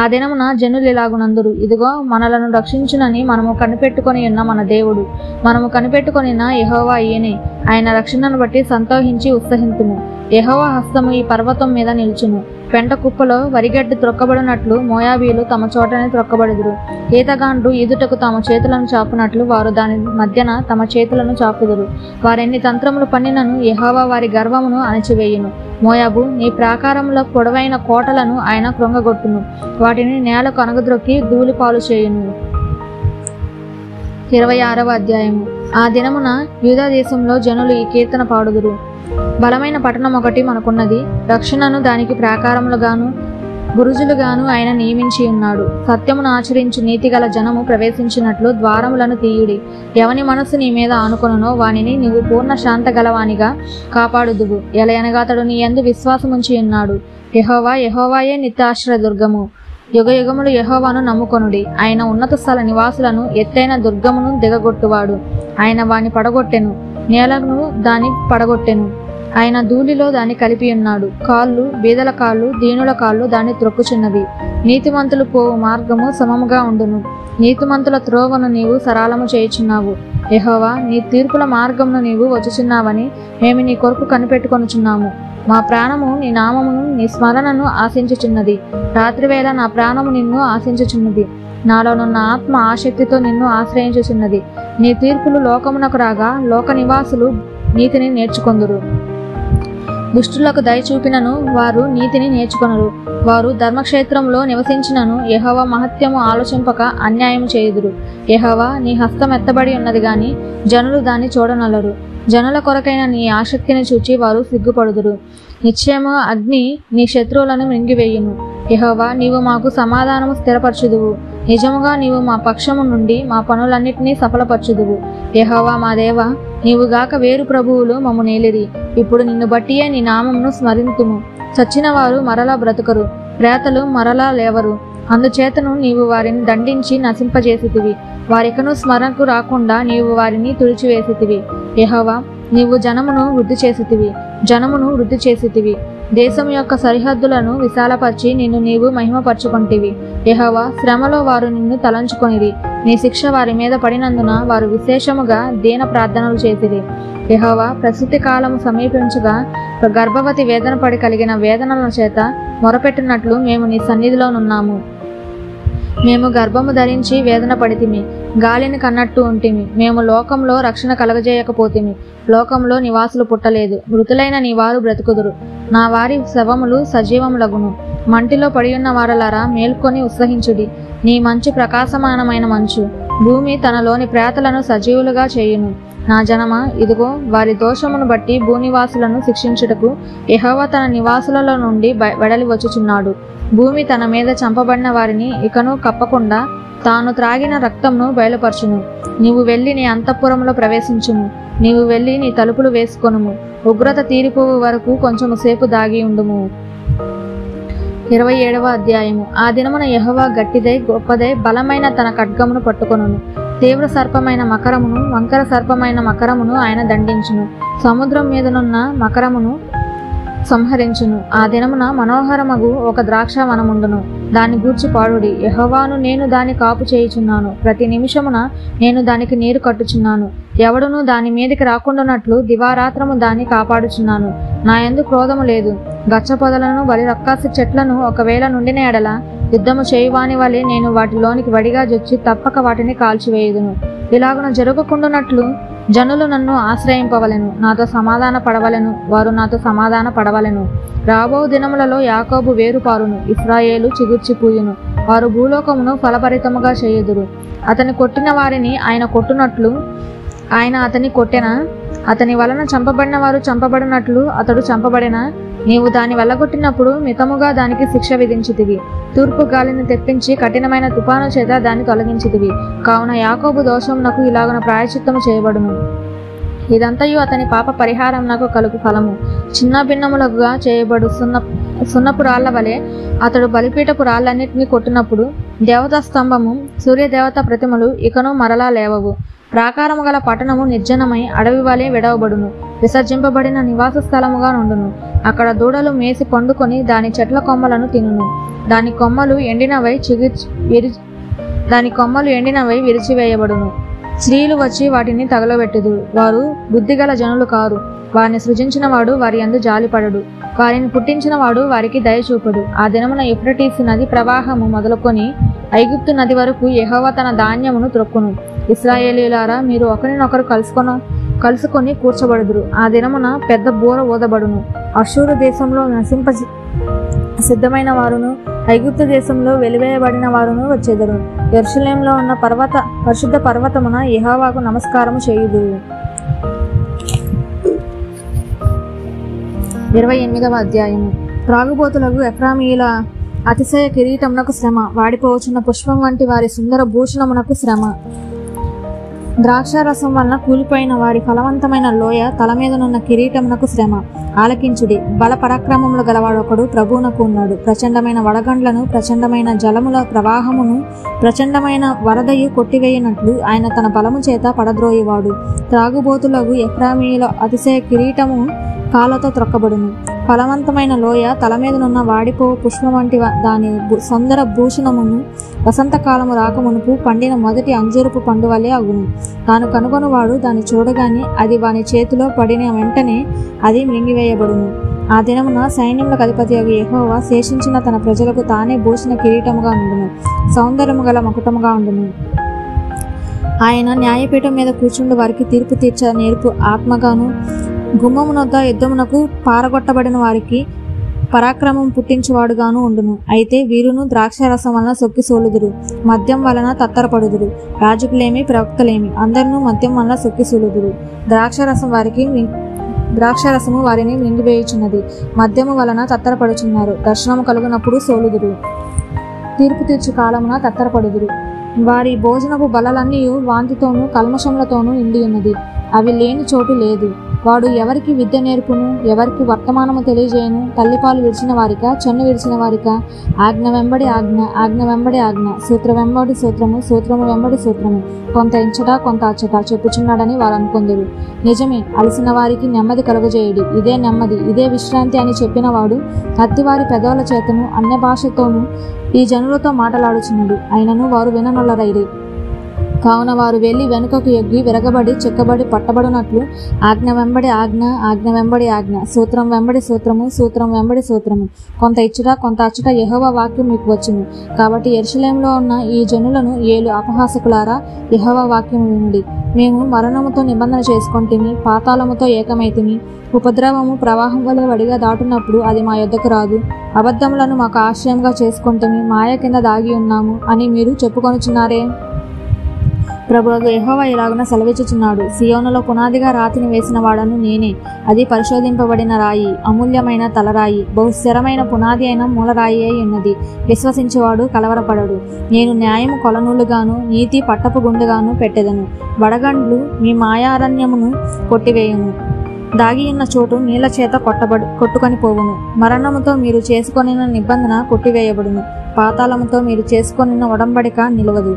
ఆ దినమున జనులు ఇలాగునందురు, ఇదిగో మనలను రక్షించునని మనము కనిపెట్టుకొని ఉన్న మన దేవుడు, మనము కనిపెట్టుకొనిన యెహోవా ఈయనే. ఆయన రక్షణను బట్టి సంతోషించి ఉత్సహింతుము. యెహోవా హస్తము ఈ పర్వతం మీద నిలుచును. పెంట కుప్పలో వరిగడ్డి త్రొక్కబడినట్లు మోయాబీలు తమ చోటనే త్రొక్కబడుదురు. ఈతగాండ్రు ఈదుటకు తమ చేతులను చాపునట్లు వారు దాని మధ్యన తమ చేతులను చాపుదురు. వారెన్ని తంత్రములు పన్నినను యెహోవా వారి గర్వమును అణిచివేయును. మోయాబు, నీ ప్రాకారముల పొడవైన కోటలను ఆయన కృంగగొట్టును. వాటిని నేలకు అనగద్రొక్కి ధూళిపాలు చేయును. 26వ అధ్యాయము. ఆ దినమున యూదా దేశంలో జనులు ఈ కీర్తన పాడుదురు. బలమైన పట్టణం ఒకటి మనకున్నది, రక్షణను దానికి ప్రాకారములుగాను బురుజులుగాను ఆయన నియమించి ఉన్నాడు. సత్యమును ఆచరించు నీతిగల జనము ప్రవేశించినట్లు ద్వారములను తీయుడి. ఎవని మనస్సు నీ మీద ఆనుకొనునో వానిని నీవు పూర్ణ శాంత గలవానిగా కాపాడుదువు. ఎలయనగాతడు నీ యందు విశ్వాసముంచి ఉన్నాడు. యెహోవాయే నిత్యాశ్రయ దుర్గము. యుగయుగములు యెహోవాను నమ్ముకొనుడి. ఆయన ఉన్నత స్థల నివాసులను ఎత్తైన దుర్గమును దిగగొట్టువాడు. ఆయన వాని పడగొట్టెను, నేలను దాని పడగొట్టెను. ఆయన ధూళిలో దాన్ని కలిపి ఉన్నాడు. కాళ్ళు, బీదల కాళ్ళు, దీనుల కాళ్ళు దాన్ని త్రొక్కుచున్నవి. నీతిమంతులు పోవు మార్గము సమముగా ఉండును. నీతిమంతుల త్రోవను నీవు సరళము చేయుచున్నావు. యెహోవా, నీ తీర్పుల మార్గమును నీవు వచ్చుచున్నావని మేము నీ కొరకు కనిపెట్టుకొనుచున్నాము. మా ప్రాణము నీ నామమును, నీ స్మరణను ఆశించుచున్నది. రాత్రివేళ నా ప్రాణము నిన్ను ఆశించుచున్నది. నాలోనున్న ఆత్మ ఆసక్తితో నిన్ను ఆశ్రయించుచున్నది. నీ తీర్పులు లోకమునకు రాగా లోక నివాసులు నీతిని నేర్చుకొందురు. దుష్టులకు దయ చూపినను వారు నీతిని నేర్చుకొనరు. వారు ధర్మక్షేత్రంలో నివసించినను యెహోవా మహత్యము ఆలోచింపక అన్యాయము చేయుదురు. యెహోవా నీ హస్తం ఎత్తబడి ఉన్నది గాని జనులు దాన్ని చూడనలరు. జనుల కొరకైన నీ ఆసక్తిని చూచి వారు సిగ్గుపడుదురు. నిశ్చయము అగ్ని నీ శత్రువులను మింగివేయును. యెహోవా నీవు మాకు సమాధానము స్థిరపరచుదువు. నిజముగా నీవు మా పక్షము నుండి మా పనులన్నిటినీ సఫలపరచుదువు. యెహోవా మా దేవ, నీవుగాక వేరు ప్రభువులు మమ్ము నేలిరి. ఇప్పుడు నిన్ను బట్టియే నీ నామమును స్మరింతుము. చచ్చిన వారు మరలా బ్రతుకరు, ప్రేతలు మరలా లేవరు. అందుచేతను నీవు వారిని దండించి నశింపజేసితివి. వారికను స్మరణకు రాకుండా నీవు వారిని తుడిచివేసితివి. యెహోవా నీవు జనమును వృద్ధి చేసితివి. దేశం యొక్క సరిహద్దులను విశాలపరిచి నిన్ను నీవు మహిమపరచుకొంటివి. యెహోవా శ్రమలో వారు నిన్ను తలంచుకొనిరి. నీ శిక్ష వారి మీద పడినందున వారు విశేషముగా దీన ప్రార్థనలు చేసిరి. యెహోవా ప్రసూతి కాలము సమీపించగా గర్భవతి వేదన పడి కలిగిన వేదనల చేత మొరపెట్టినట్లు మేము నీ సన్నిధిలోనున్నాము. మేము గర్భము ధరించి వేదన పడితిమి, గాలిని కన్నట్టు ఉంటిమి. మేము లోకంలో రక్షణ కలగజేయకపోతిమి. లోకంలో నివాసులు పుట్టలేదు. మృతులైన నీ వారు బ్రతుకుదురు. నా వారి శవములు సజీవములగును. మంటిలో పడియున్న వారలారా మేల్కొని ఉత్సహించుడి. నీ మంచు ప్రకాశమానమైన మంచు. భూమి తనలోని ప్రేతలను సజీవులుగా చేయును. నా జనమా, ఇదిగో వారి దోషమును బట్టి భూనివాసులను శిక్షించుటకు యెహోవా తన నివాసులలో నుండి వెడలి వచ్చుచున్నాడు. భూమి తన మీద చంపబడిన వారిని ఇకను కప్పకుండా తాను త్రాగిన రక్తంను బయలుపరచును. నీవు వెళ్ళి నీ అంతఃపురములో ప్రవేశించుము. నీవు వెళ్ళి నీ తలుపులు వేసుకొనుము. ఉగ్రత తీరిపోవు వరకు కొంచెము సేపు దాగి ఉండుము. 27వ అధ్యాయము. ఆ దినమున యెహోవా గట్టిదై గొప్పదై బలమైన తన ఖడ్గమును పట్టుకొనును. తీవ్ర సర్పమైన మకరమును వంకర సర్పమైన మకరమును ఆయన దండించును. సముద్రం మీదనున్న మకరమును సంహరించును. ఆ దినమున మనోహరమగు ఒక ద్రాక్ష వనముండును. దాన్ని గూర్చి పాడుడి. యెహోవాను నేను దాని కాపు చేయుచున్నాను. ప్రతి నిమిషమున నేను దానికి నీరు కట్టుచున్నాను. ఎవడునూ దాని మీదకి రాకుండానట్లు దివారాత్రము దాన్ని కాపాడుచున్నాను. నా యందు క్రోధము లేదు. గచ్చ పొదలను బలి రక్కాసి చెట్లను ఒకవేళ నుండిన ఎడల యుద్ధము చేయువాని వలె నేను వాటిలోనికి వడిగా జొచ్చి తప్పక వాటిని కాల్చివేయుదును. ఇలాగున జరగకుండానట్లు జనులు నన్ను ఆశ్రయింపవలెను. నాతో సమాధాన పడవలెను. వారు నాతో సమాధాన పడవలెను. రాబో దినములలో యాకోబు వేరుపారును. ఇశ్రాయేలు చిగుర్చిపూయును. వారు భూలోకమును ఫలభరితముగా చేయుదురు. అతని కొట్టిన వారిని ఆయన కొట్టునట్లు ఆయన అతని కొట్టెనా? అతని వలన చంపబడిన వారు చంపబడినట్లు అతడు చంపబడినా? నీవు దాన్ని వెళ్ళగొట్టినప్పుడు మితముగా దానికి శిక్ష విధించితివి. తూర్పు గాలిని తెప్పించి కఠినమైన తుఫాను చేత దాన్ని తొలగించితివి. కావున యాకోబు దోషమునకు ఇలాగున ప్రాయశ్చిత్తము చేయబడును. ఇదంతయు అతని పాప పరిహారమునకు కలుగు ఫలము. చిన్న భిన్నములుగా చేయబడు సున్నపు రాళ్ల వలె అతడు బలిపీఠపు రాళ్లన్నిటినీ కొట్టినప్పుడు దేవతా స్తంభము సూర్యదేవత ప్రతిమలు ఇకను మరలా లేవవు. ప్రాకారము గల పట్టణము నిర్జనమై అడవి వలె విడవబడును. విసర్జింపబడిన నివాస స్థలముగా నుండును. అక్కడ దూడలు మేసి పండుకొని దాని చెట్ల కొమ్మలను తినును. దాని కొమ్మలు ఎండినవై విరిచివేయబడును. స్త్రీలు వచ్చి వాటిని తగలబెట్టుదురు. వారు బుద్ధిగల జనులు కారు. వారిని సృజించిన వాడు వారి యందు జాలిపడడు. వారిని పుట్టించిన వాడు వారికి దయచూపడు. ఆ దినమున యూఫ్రటీసు నది ప్రవాహము మొదలుకొని ఐగుప్తు నది వరకు యెహోవా తన ధాన్యమును త్రొక్కును. ఇశ్రాయేలీయులారా, మీరు ఒకరినొకరు కలుసుకొని కూర్చబడుదురు. ఆ దినమున పెద్ద బూర ఊదబడును. అష్షూరు దేశంలో నశింప సిద్ధమైన వారును ఐగుప్తు దేశంలో వెలివేయబడిన వారును వచ్చెదరు. యెరూషలేములో ఉన్న పరిశుద్ధ పర్వతమున యెహోవాకు నమస్కారము చేయుదురు. 28వ అధ్యాయము. త్రాగుబోతులకు ఎఫ్రామీయుల అతిశయ కిరీటమునకు శ్రమ. వాడిపోవచ్చున్న పుష్పం వంటి వారి సుందర భూషణమునకు శ్రమ. ద్రాక్షారసం వలన కూలిపోయిన వారి ఫలవంతమైన లోయ తల మీదనున్న కిరీటమునకు శ్రమ. ఆలకించుడి. బల పరాక్రమములు గలవాడొకడు ప్రభువునకు ఉన్నాడు. ప్రచండమైన వడగండ్లను ప్రచండమైన జలముల ప్రవాహమును ప్రచండమైన వరదయు కొట్టివేయనట్లు ఆయన తన బలము చేత పడద్రోయేవాడు. త్రాగుబోతులకు ఎఫ్రామీయుల అతిశయ కిరీటము కాళ్ళతో త్రొక్కబడును. ఫలవంతమైన లోయ తల మీదనున్న వాడిపో పుష్పం వంటి దాని సుందర భూషణమును వసంతకాలము రాకమునుపు పండిన మొదటి అంజూరపు పండు వలె అగును. తాను కనుగొనువాడు దాన్ని చూడగానే అది వాని చేతిలో పడిన వెంటనే అది మృంగివేయబడును. ఆ దినమున సైన్యములకు అధిపతి యెహోవా శేషించిన తన ప్రజలకు తానే భూషణ కిరీటముగా ఉండును. సౌందర్యము గల మకుటముగా ఉండును. ఆయన న్యాయపీఠం మీద కూర్చుండు వారికి తీర్పు తీర్చ నేర్పు ఆత్మగాను గుమ్మమునొద్ద యుద్ధమునకు పారగొట్టబడిన వారికి పరాక్రమం పుట్టించువాడుగాను ఉండును. అయితే వీరును ద్రాక్షారసం వలన సొక్కి సోలుదురు, మద్యం వలన తత్తరపడుదురు. రాజుకులేమి ప్రవక్తలేమి అందరినూ మద్యం వలన సొక్కి సోలుదురు. ద్రాక్షారసము వారిని మింగివేయుచున్నది, మద్యము వలన తత్తరపడుచున్నారు. దర్శనము కలుగునప్పుడు సోలుదురు, తీర్పు తీర్చు కాలమున తత్తరపడుదురు. వారి భోజనపు బలలన్నీ వాంతితోనూ కల్మషములతోనూ నిండి ఉన్నది, అవి లేని చోటు లేదు. వాడు ఎవరికి విద్య నేర్పును, ఎవరికి వర్తమానము తెలియజేయను? తల్లిపాలు విడిచిన వారిక, చెన్ను విడిచిన వారిక? ఆజ్ఞ వెంబడి ఆజ్ఞ, ఆజ్ఞ వెంబడి ఆజ్ఞ, సూత్రం వెంబడి సూత్రము, సూత్రము వెంబడి సూత్రము, కొంత ఇంచట కొంత అచ్చట చెప్పుచున్నాడని వారు అనుకొందురు. నిజమే, అలసిన వారికి నెమ్మది కలుగజేయడి, ఇదే నెమ్మది, ఇదే విశ్రాంతి అని చెప్పిన వాడు అత్తివారి పెదవుల చేతను అన్య భాషతోనూ ఈ జనులతో మాటలాడుచున్నాడు. అయినను వారు విననొల్లరైరి. కావున వారు వెళ్ళి వెనుకకు ఎగ్గి విరగబడి చెక్కబడి పట్టబడినట్లు ఆజ్ఞ వెంబడి ఆజ్ఞ, ఆజ్ఞ వెంబడి ఆజ్ఞ, సూత్రం వెంబడి సూత్రము, సూత్రం వెంబడి సూత్రము, కొంత ఇచ్చుట కొంత అచ్చుట యెహోవా వాక్యం మీకు వచ్చును. కాబట్టి యెరూషలేములో ఉన్న ఈ జనులను ఏలు అపహాసకులారా, యెహోవా వాక్యము వినుడి. మేము మరణముతో నిబంధన చేసుకొంటిమి, పాతాళముతో ఏకమైతిమి. ఉపద్రవము ప్రవాహం వలె వడిగా దాటునప్పుడు అది మా యొద్దకు రాదు. అబద్ధములను మాకు ఆశ్రయంగా చేసుకొంటిమి, మాయ కింద దాగి ఉన్నాము అని మీరు చెప్పుకొనుచున్నారే. ప్రభువు యెహోవా ఇలాగున సెలవిచ్చుచున్నాడు, సియోనులో పునాదిగా రాతిని వేసిన వాడను నేనే. అది పరిశోధింపబడిన రాయి, అమూల్యమైన తలరాయి, బహుస్థిరమైన పునాది అయిన మూలరాయి అయి ఉన్నది. విశ్వసించేవాడు కలవరపడడు. నేను న్యాయము కొలనూలుగాను, నీతి పట్టపు గుండుగాను పెట్టెదను. వడగండ్లు మీ మాయారణ్యమును కొట్టివేయును, దాగి ఉన్న చోటు నీళ్ల చేత కొట్టుకొని పోవును. మరణముతో మీరు చేసుకొనిన నిబంధన కొట్టివేయబడును, పాతాళముతో మీరు చేసుకొనిన ఒడంబడిక నిలవదు.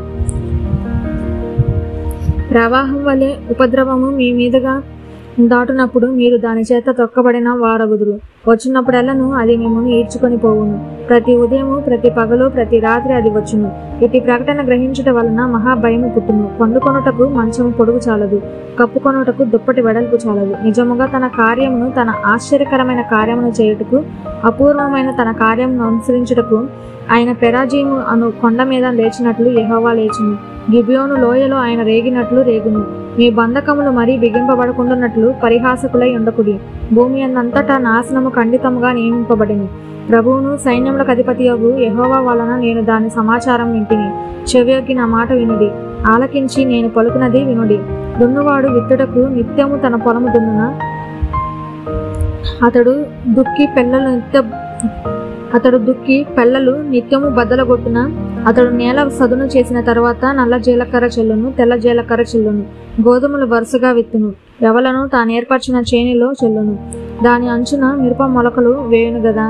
ప్రవాహం వలె ఉపద్రవము మీ మీదుగా దాటునప్పుడు మీరు దాని చేత తొక్కబడిన వారగుదురు. వచ్చినప్పుడెల్లను అది మిమ్మల్ని ఈడ్చుకొని పోవును. ప్రతి ఉదయము, ప్రతి పగలు, ప్రతి రాత్రి అది వచ్చును. ఇటు ప్రకటన గ్రహించుట వలన మహాభయము పుట్టును. పండుకొనుటకు మంచము పొడుగు చాలదు, కప్పుకొనుటకు దుప్పటి వెడల్పు చాలదు. నిజముగా తన కార్యమును, తన ఆశ్చర్యకరమైన కార్యమును చేయుటకు, అపూర్వమైన తన కార్యమును అనుసరించుటకు ఆయన పెరాజీము అను కొండ మీద లేచినట్లు యెహోవా లేచును. గిబియోను లోయలో ఆయన రేగినట్లు రేగును. మీ బంధకములు మరీ బిగింపబడకుండానట్లు పరిహాసకులై ఉండకుడి. భూమి అంతటా నాశనము ఖండితముగా నియమింపబడింది. ప్రభువును సైన్యములకు అధిపతియగు యెహోవా వలన నేను దాని సమాచారం వింటిని. చెవియొగ్గి నా మాట వినుడి, ఆలకించి నేను పలుకునది వినుడి. దున్నువాడు విత్తుటకు నిత్యము తన పొలము దున్నున, అతడు దుక్కి పెళ్ళలు నిత్యము బద్దలగొట్టున. అతడు నేల సదును చేసిన తర్వాత నల్ల జీలకర్ర చెల్లును, తెల్ల జీలకర్ర చెల్లును. గోధుమలు వరుసగా విత్తును, ఎవలను తాను ఏర్పరిచిన చేనిలో చెల్లును. దాని అంచున మిరప మొలకలు వేయును గదా.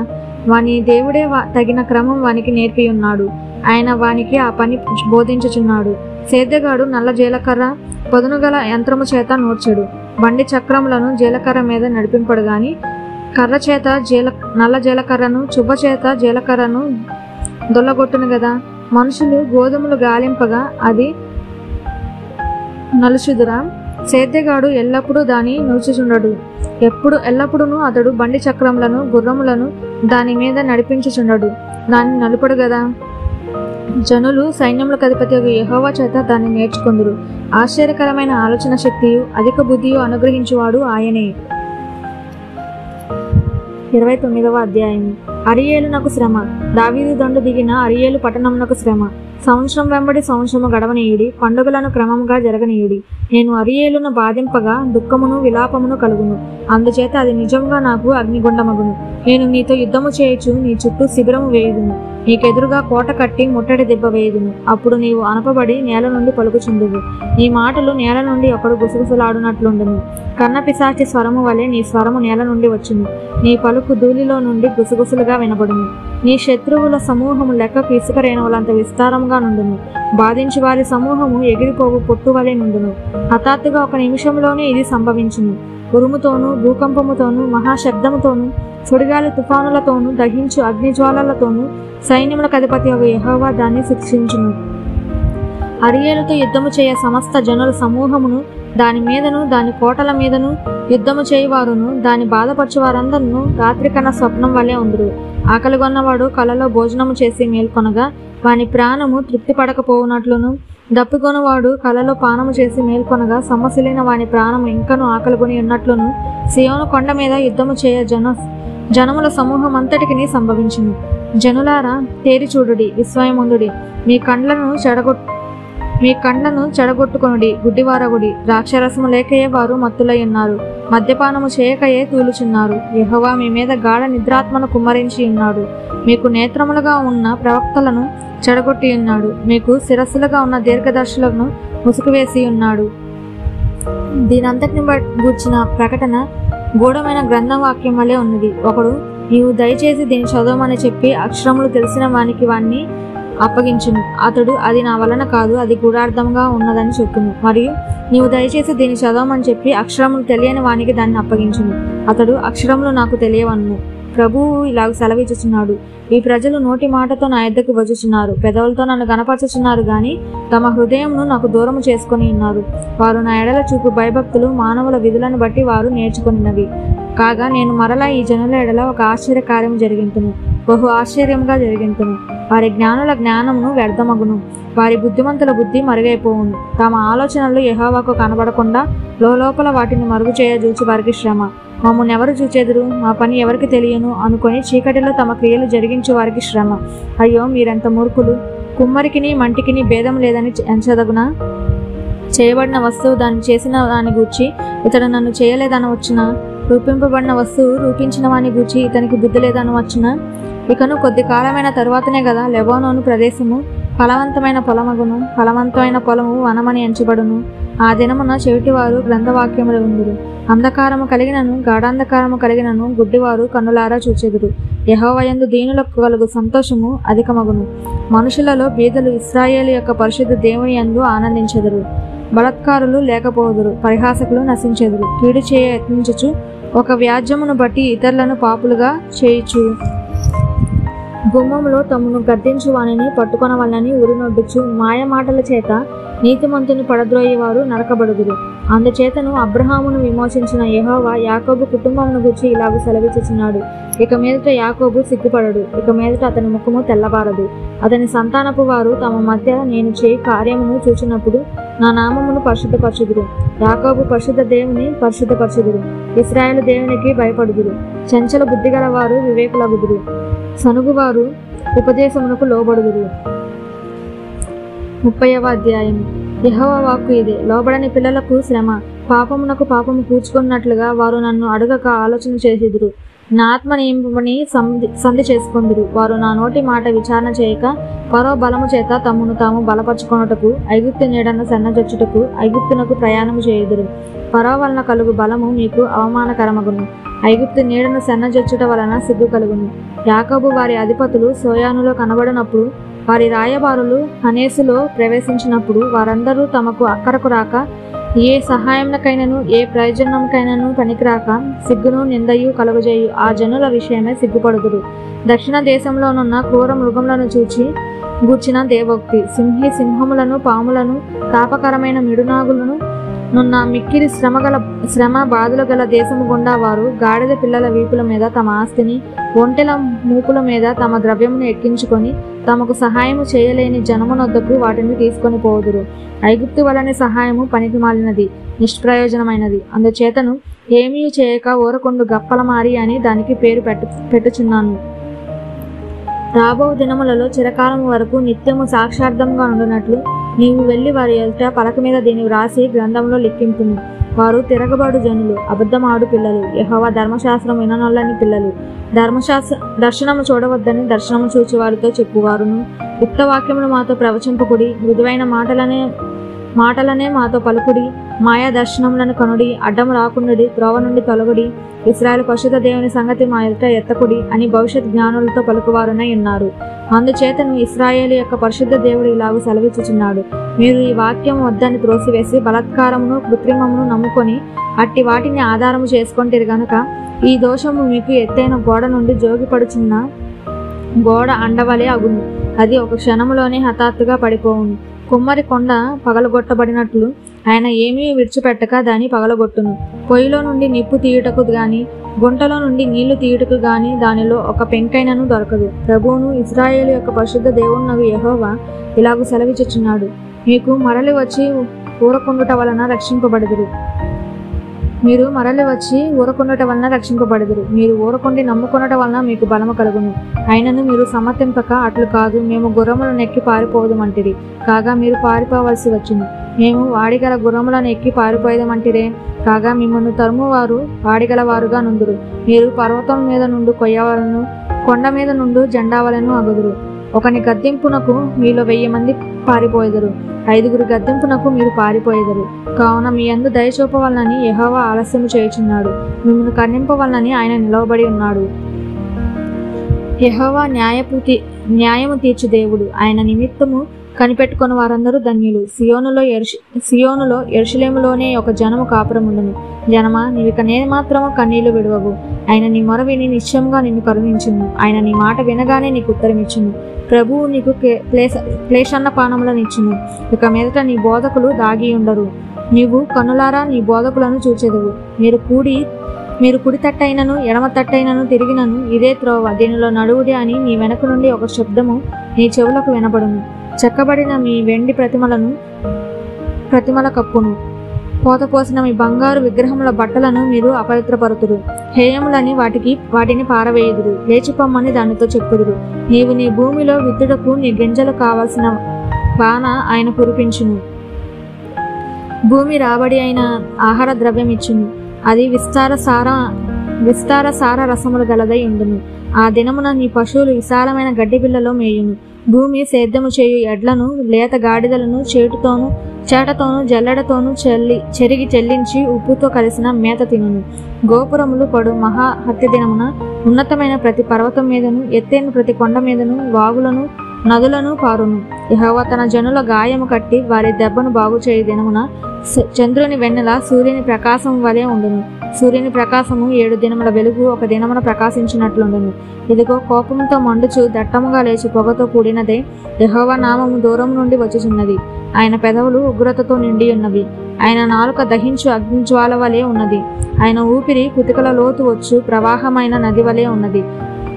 వాని దేవుడే తగిన క్రమం వానికి నేర్పి ఉన్నాడు. ఆయన వానికి ఆ పని బోధించుచున్నాడు. సేద్యగాడు నల్ల జీలకర్ర పదునుగల యంత్రము చేత నూర్చెడు. బండి చక్రములను జీలకర్ర మీద నడిపింపడు గాని కర్ర చేత నల్ల జీలకర్రను, చువ్వ చేత జీలకర్రను దొల్లగొట్టును గదా. మనుషులు గోధుమలు గాలింపగా అది నలుచుదురా? సేద్యగాడు ఎల్లప్పుడూ దాని నూర్చుచుండడు. ఎల్లప్పుడూ అతడు బండి చక్రములను, గుర్రములను దాని మీద నడిపించుచుండడు, దాన్ని నలుపడు గదా. జనులు సైన్యములకు అధిపతి యెహోవా చేత దాన్ని నేర్చుకొందురు. ఆశ్చర్యకరమైన ఆలోచన శక్తియు అధిక బుద్ధియు అనుగ్రహించువాడు ఆయనే. 29వ అధ్యాయము. అరియేలునకు శ్రమ. దావీదు దండు దిగిన అరియేలు పట్టణమునకు శ్రమ. సంవత్సరం వెంబడి సంవత్సరము గడవనీయుడి, పండుగలను క్రమముగా జరగనీయుడి. నేను అరియేలును బాధింపగా దుఃఖమును విలాపమును కలుగును. అందుచేత అది నిజంగా నాకు అగ్నిగుండమగును. నేను నీతో యుద్ధము చేయుచు నీ చుట్టూ శిబిరము వేయుదును. నీకెదురుగా కోట కట్టి ముట్టడి దెబ్బ వేయుదును. అప్పుడు నీవు అనపబడి నేల నుండి పలుకుచుందువు. నీ మాటలు నేల నుండి ఒకడు గుసగుసలాడునట్లుండును. కన్నపిశాచి స్వరము వలె నీ స్వరము నేల నుండి వచ్చును. నీ పలుకు ధూళిలో నుండి గుసగుసలుగా వినబడును. నీ శత్రువుల సమూహము లెక్కకు ఇసుక రేణువులంత విస్తారముగా నుండును. బాధించి వారి సమూహము ఎగిరిపోవు పొట్టు వలె నుండును. హఠాత్తుగా ఒక నిమిషంలోనే ఇది సంభవించును. ఉరుముతోనూ, భూకంపముతోనూ, మహాశబ్దముతోనూ, సుడిగాలి తుఫానులతోనూ, దహించు అగ్నిజ్వాలలతోనూ సైన్యములకు అధిపతి యెహోవా దాన్ని శిక్షించును. అరియేలుతో యుద్ధము చేయ సమస్త జనుల సమూహమును, దాని మీదను దాని కోటల మీదను యుద్ధము చేయువారును, దాని బాధపరచు వారందరూ రాత్రి కన్నా స్వప్నం వలె ఉందరు. ఆకలిగొన్నవాడు కలలో భోజనము చేసి మేల్కొనగా వాని ప్రాణము తృప్తి పడకపోవునట్లును, దప్పికొనవాడు కలలో పానము చేసి మేల్కొనగా సొమ్మసిలిన వాని ప్రాణము ఇంకను ఆకలిగొని ఉన్నట్లును సియోను కొండ మీద యుద్ధము చేయ జనముల సమూహం అంతటికి సంభవించును. జనులారా, తేరి చూడుడి, విస్మయముందుడి, మీ కండ్లను చెడగొట్టుకొనుడి, గుడ్డివారగుడి. ద్రాక్షరసము లేకయే వారు మత్తులై ఉన్నారు, మద్యపానము చేయకయే తూలుచున్నారు. యెహోవా మీ మీద గాఢ నిద్రాత్మను కుమ్మరించి ఉన్నాడు. మీకు నేత్రములుగా ఉన్న ప్రవక్తలను చెడగొట్టి ఉన్నాడు. మీకు శిరస్సులుగా ఉన్న దీర్ఘదర్శులను ముసుగువేసి ఉన్నాడు. దీనంతటిని గూర్చిన ప్రకటన గూఢమైన గ్రంథవాక్యం వలె ఉన్నది. ఒకడు, నీవు దయచేసి దీన్ని చదవమని చెప్పి అక్షరములు తెలిసిన వానికి వాణ్ణి అప్పగించును. అతడు, అది నా వలన కాదు, అది గూఢార్థంగా ఉన్నదని చెప్పును. మరియు నీవు దయచేసి దీన్ని చదవమని చెప్పి అక్షరములు తెలియని వానికి దాన్ని అప్పగించును. అతడు, అక్షరములు నాకు తెలియవన్ను. ప్రభువు ఇలాగ సెలవిచ్చుచున్నాడు, ఈ ప్రజలు నోటి మాటతో నా యొద్దకు వచ్చుచున్నారు, పెదవులతో నన్ను గనపరచుచున్నారు గాని తమ హృదయమును నాకు దూరము చేసుకొని ఉన్నారు. వారు నా ఎడల చూపు భయభక్తులు మానవుల విధులను బట్టి వారు నేర్చుకున్నవి. కాగా నేను మరలా ఈ జనుల ఎడల ఒక ఆశ్చర్య కార్యము జరిగింతును, బహు ఆశ్చర్యముగా జరిగింతును. వారి జ్ఞానుల జ్ఞానమును వ్యర్థమగును, వారి బుద్ధిమంతుల బుద్ధి మరుగైపోవును. తమ ఆలోచనలు యెహోవాకు కనబడకుండా లోపల వాటిని మరుగు చేయ చూచి వారికి శ్రమ. మమ్మల్ని ఎవరు చూచెదరు, మా పని ఎవరికి తెలియను అనుకొని చీకటిలో తమ క్రియలు జరిగించు వారికి శ్రమ. అయ్యో, మీరెంత మూర్ఖులు! కుమ్మరికిని మంటికిని భేదం లేదని ఎంచదగునా? చేయబడిన వస్తువు దాన్ని చేసిన దాని గూర్చి ఇతడు నన్ను చేయలేదనవచ్చునా? రూపింపబడిన వస్తువు రూపించిన వాని గూర్చి ఇతనికి బుద్ధి లేదనవచ్చునా? ఇకను కొద్ది కాలమైన తరువాతనే కదా లెబానోను ప్రదేశము ఫలవంతమైన పొలమగును, ఫలవంతమైన పొలము వనమని ఎంచబడును. ఆ దినమున చెవిటివారు గ్రంథవాక్యములు ఉందురు, అంధకారము కలిగినను గాఢాంధకారము కలిగినను గుడ్డివారు కన్నులారా చూచెదురు. యెహోవా యందు దీనులకు కలుగు సంతోషము అధికమగును. మనుషులలో బీదలు ఇశ్రాయేలు యొక్క పరిశుద్ధ దేవుని యందు ఆనందించెదరు. బలాత్కారులు లేకపోదురు, పరిహాసకులు నశించెదరు. కీడు చేయ యత్నించుచు ఒక వ్యాజ్యమును బట్టి ఇతరులను పాపులుగా చేయుచు గుమ్మములో తమను గద్దించు వానిని పట్టుకొనవలనని ఉరినొడ్డుచు మాయ మాటల చేత నీతిమంతుని పడద్రోయేవారు నరకబడుదురు. అందుచేతను అబ్రహామును విమోచించిన యెహోవా యాకోబు కుటుంబమును గురించి ఇలాగ సెలవిచ్చుచున్నాడు, ఇక మీదట యాకోబు సిగ్గుపడడు, ఇక మీదట అతని ముఖము తెల్లబారదు. అతని సంతానపు వారు తమ మధ్య నేను చేయి కార్యమును చూచినప్పుడు నా నామమును పరిశుద్ధపరచుదురు. యాకోబు పరిశుద్ధ దేవుని పరిశుద్ధపరచుదురు, ఇశ్రాయేలు దేవునికి భయపడుదురు. చంచల బుద్ధిగల వారు వివేకులగుదురు, సనుగువారు ఉపదేశమునకు లోబడుదురు. 30వ అధ్యాయం. యెహోవా వాక్కు ఇదే, లోబడని పిల్లలకు శ్రమ. పాపమునకు పాపము కూర్చుకున్నట్లుగా వారు నన్ను అడగక ఆలోచన చేసిదురు. నా ఆత్మ నింపమని సంధి చేసుకొందురు. వారు నా నోటి మాట విచారణ చేయక పరో బలము చేత తమను తాము బలపరుచుకొనుటకు ఐగుప్తు నీడను సన్నజొచ్చుటకు ఐగుప్తునకు ప్రయాణము చేయుదురు. పరో వలన కలుగు బలము మీకు అవమానకరమగును, ఐగుప్తు నీడను సన్నజొచ్చుట వలన సిగ్గు కలుగును. యాకోబు వారి అధిపతులు సోయానులో కనబడినప్పుడు, వారి రాయబారులు హనేసులో ప్రవేశించినప్పుడు వారందరూ తమకు అక్కరకు రాక ఏ సహాయంకైనను ఏ ప్రయోజనంకైనను పనికిరాక సిగ్గును నిందయు కలుగజేయు ఆ జనుల విషయమే సిగ్గుపడుదురు. దక్షిణ దేశంలోనున్న క్రూర మృగములను గూర్చిన దేవోక్తి. సింహములను పాములను తాపకరమైన మిడునాగులను నున్న మిక్కిరి శ్రమ బాధలు గల దేశము గుండా వారు గాడిద పిల్లల వీపుల మీద తమ ఆస్తిని, ఒంటెల మూపుల మీద తమ ద్రవ్యమును ఎక్కించుకొని తమకు సహాయము చేయలేని జనమునొద్దకు వాటిని తీసుకొని పోదురు. ఐగుప్తు వలనే సహాయము పనికిమాలినది, నిష్ప్రయోజనమైనది. అందుచేతను ఏమీ చేయక ఊరకొండు గప్పలమారి అని దానికి పేరు పెట్టుచున్నాను. రాబో దినములలో చిరకాలము వరకు నిత్యము సాక్షార్థంగా ఉండునట్లు నీవు వెళ్ళి వారి ఎదుట పలక మీద దీన్ని వ్రాసి గ్రంథంలో లిఖింపుము. వారు తిరగబడు జనులు, అబద్ధమాడు పిల్లలు, యెహోవా ధర్మశాస్త్రం విననొల్లని పిల్లలు. దర్శనము చూడవద్దని దర్శనము చూచి వారితో చెప్పువారును, యుక్తవాక్యములు మాతో ప్రవచింపకుడి, మృదువైన మాటలనే మాతో పలుకుడి, మాయా దర్శనములను కనుడి, అడ్డము రాకుండుడి, త్రోవ నుండి తొలగుడి, ఇశ్రాయేలు పరిశుద్ధ దేవుని సంగతి మా ఎదుట ఎత్తకుడి అని భవిష్యత్ జ్ఞానులతో పలుకువారునై ఉన్నారు. అందుచేతను ఇశ్రాయేలు యొక్క పరిశుద్ధ దేవుడు ఇలాగూ సెలవిచ్చుచున్నాడు, మీరు ఈ వాక్యం వద్దని త్రోసివేసి బలాత్కారమును కృత్రిమమును నమ్ముకొని అట్టి వాటిని ఆధారము చేసుకొంటిరి గనుక ఈ దోషము మీకు ఎత్తైన గోడ నుండి జోగిపడుచున్న గోడ అండవలే అగును. అది ఒక క్షణములోనే హఠాత్తుగా పడిపోవును. కుమ్మరి కొండ పగలగొట్టబడినట్లు ఆయన ఏమీ విడిచిపెట్టక దాన్ని పగలగొట్టును. పొయ్యిలో నుండి నిప్పు తీయుటకు గాని గుంటలో నుండి నీళ్లు తీయుటకు గాని దానిలో ఒక పెంకైనను దొరకదు. ప్రభువును ఇశ్రాయేలు యొక్క పరిశుద్ధ దేవుడునగు యెహోవా ఇలాగూ సెలవిచ్చుచున్నాడు, మీకు మరలి వచ్చి ఊరకుండుట వలన రక్షింపబడుదురు. మీరు మరలి వచ్చి ఊరకుండుట వలన రక్షింపబడుదురు. మీరు ఊరకుండి నమ్ముకొనుట వలన మీకు బలము కలుగును. అయినను మీరు సమర్థింపక అట్లు కాదు, మేము గుర్రములను ఎక్కి పారిపోదుమంటిరి. కాగా మీరు పారిపోవలసి వచ్చును. మేము వాడిగల గుర్రములను ఎక్కి పారిపోయేదమంటిరే. కాగా మిమ్మల్ని తరుమువారు వాడిగల వారుగా నుందురు. మీరు పర్వతం మీద నుండి కొయ్యవలను, కొండ మీద నుండి జెండావలను అగుదురు. ఒకని గద్దింపునకు మీలో 1000 మంది పారిపోయేదరు. 5 గద్దింపునకు మీరు పారిపోయేదరు. కావున మీ యందు దయ చూపవలనని యెహోవా ఆలస్యము చేయుచున్నాడు. మిమ్మల్ని కరుణింపవలనని ఆయన నిలవబడి ఉన్నాడు. యెహోవా న్యాయము తీర్చు దేవుడు. ఆయన నిమిత్తము కనిపెట్టుకుని వారందరూ ధన్యులు. సియోనులో యెరూషలేములోనే ఒక జనము కాపురముండును. జనమా, నీవిక నేమాత్రము కన్నీళ్లు విడువవు. ఆయన నీ మొర విని నిశ్చయముగా నిన్ను కరుణించును. ఆయన నీ మాట వినగానే నీకు ఉత్తరమిచ్చును. ప్రభువు నీకు క్లేశన్న పానములనిచ్చును. ఇక మీదట నీ బోధకులు దాగి ఉండరు. నీవు కన్నులారా నీ బోధకులను చూచెదవు. మీరు కుడి తట్టైనను ఎడమ తట్టైనను తిరిగినను ఇదే త్రోవ, దీనిలో నడువుడి అని నీ వెనక నుండి ఒక శబ్దము నీ చెవులకు వినబడును. చెక్కబడిన మీ వెండి ప్రతిమల కప్పును, పోతపోసిన మీ బంగారు విగ్రహముల బట్టలను మీరు అపవిత్రపరుతురు. హేయములని వాటిని పారవేయుదురు. లేచిపోమ్మని దానితో చెప్పుదురు. నీవు నీ భూమిలో విత్తుటకు నీ గింజలు కావలసిన వాన ఆయన కురిపించును. భూమి రాబడి అయిన ఆహార ద్రవ్యం ఇచ్చును. అది విస్తార సార రసములు గలదై ఉండును. ఆ దినమున నీ పశువులు విశాలమైన గడ్డి బిల్లలో మేయును. భూమి సేద్యము చేయు ఎడ్లను, లేత గాడిదలను చేటతోనూ జల్లెడతోనూ చెరిగి చెల్లించి ఉప్పుతో కలిసిన మేత తినును. గోపురములు పడు మహా హత్య దినమున ఉన్నతమైన ప్రతి పర్వతం మీదను, ఎత్తైన ప్రతి కొండ మీదను వాగులను నదులను పారును. యెహోవా తన జనుల గాయము కట్టి వారి దెబ్బను బాగు చేయు దినమున చంద్రుని వెన్నెల సూర్యుని ప్రకాశం వలె ఉండును. సూర్యుని ప్రకాశము 7 దినముల వెలుగు ఒక దినమున ప్రకాశించినట్లుండును. ఇదిగో కోపంతో మండుచు దట్టముగా లేచి పొగతో కూడినదే యెహోవా నామము దూరం నుండి వచ్చుచున్నది. ఆయన పెదవులు ఉగ్రతతో నిండి ఉన్నవి. ఆయన నాలుక దహించు అగ్నిజ్వాల వలె ఉన్నది. ఆయన ఊపిరి కుతికల లోతు వచ్చు ప్రవాహమైన నది వలె ఉన్నది.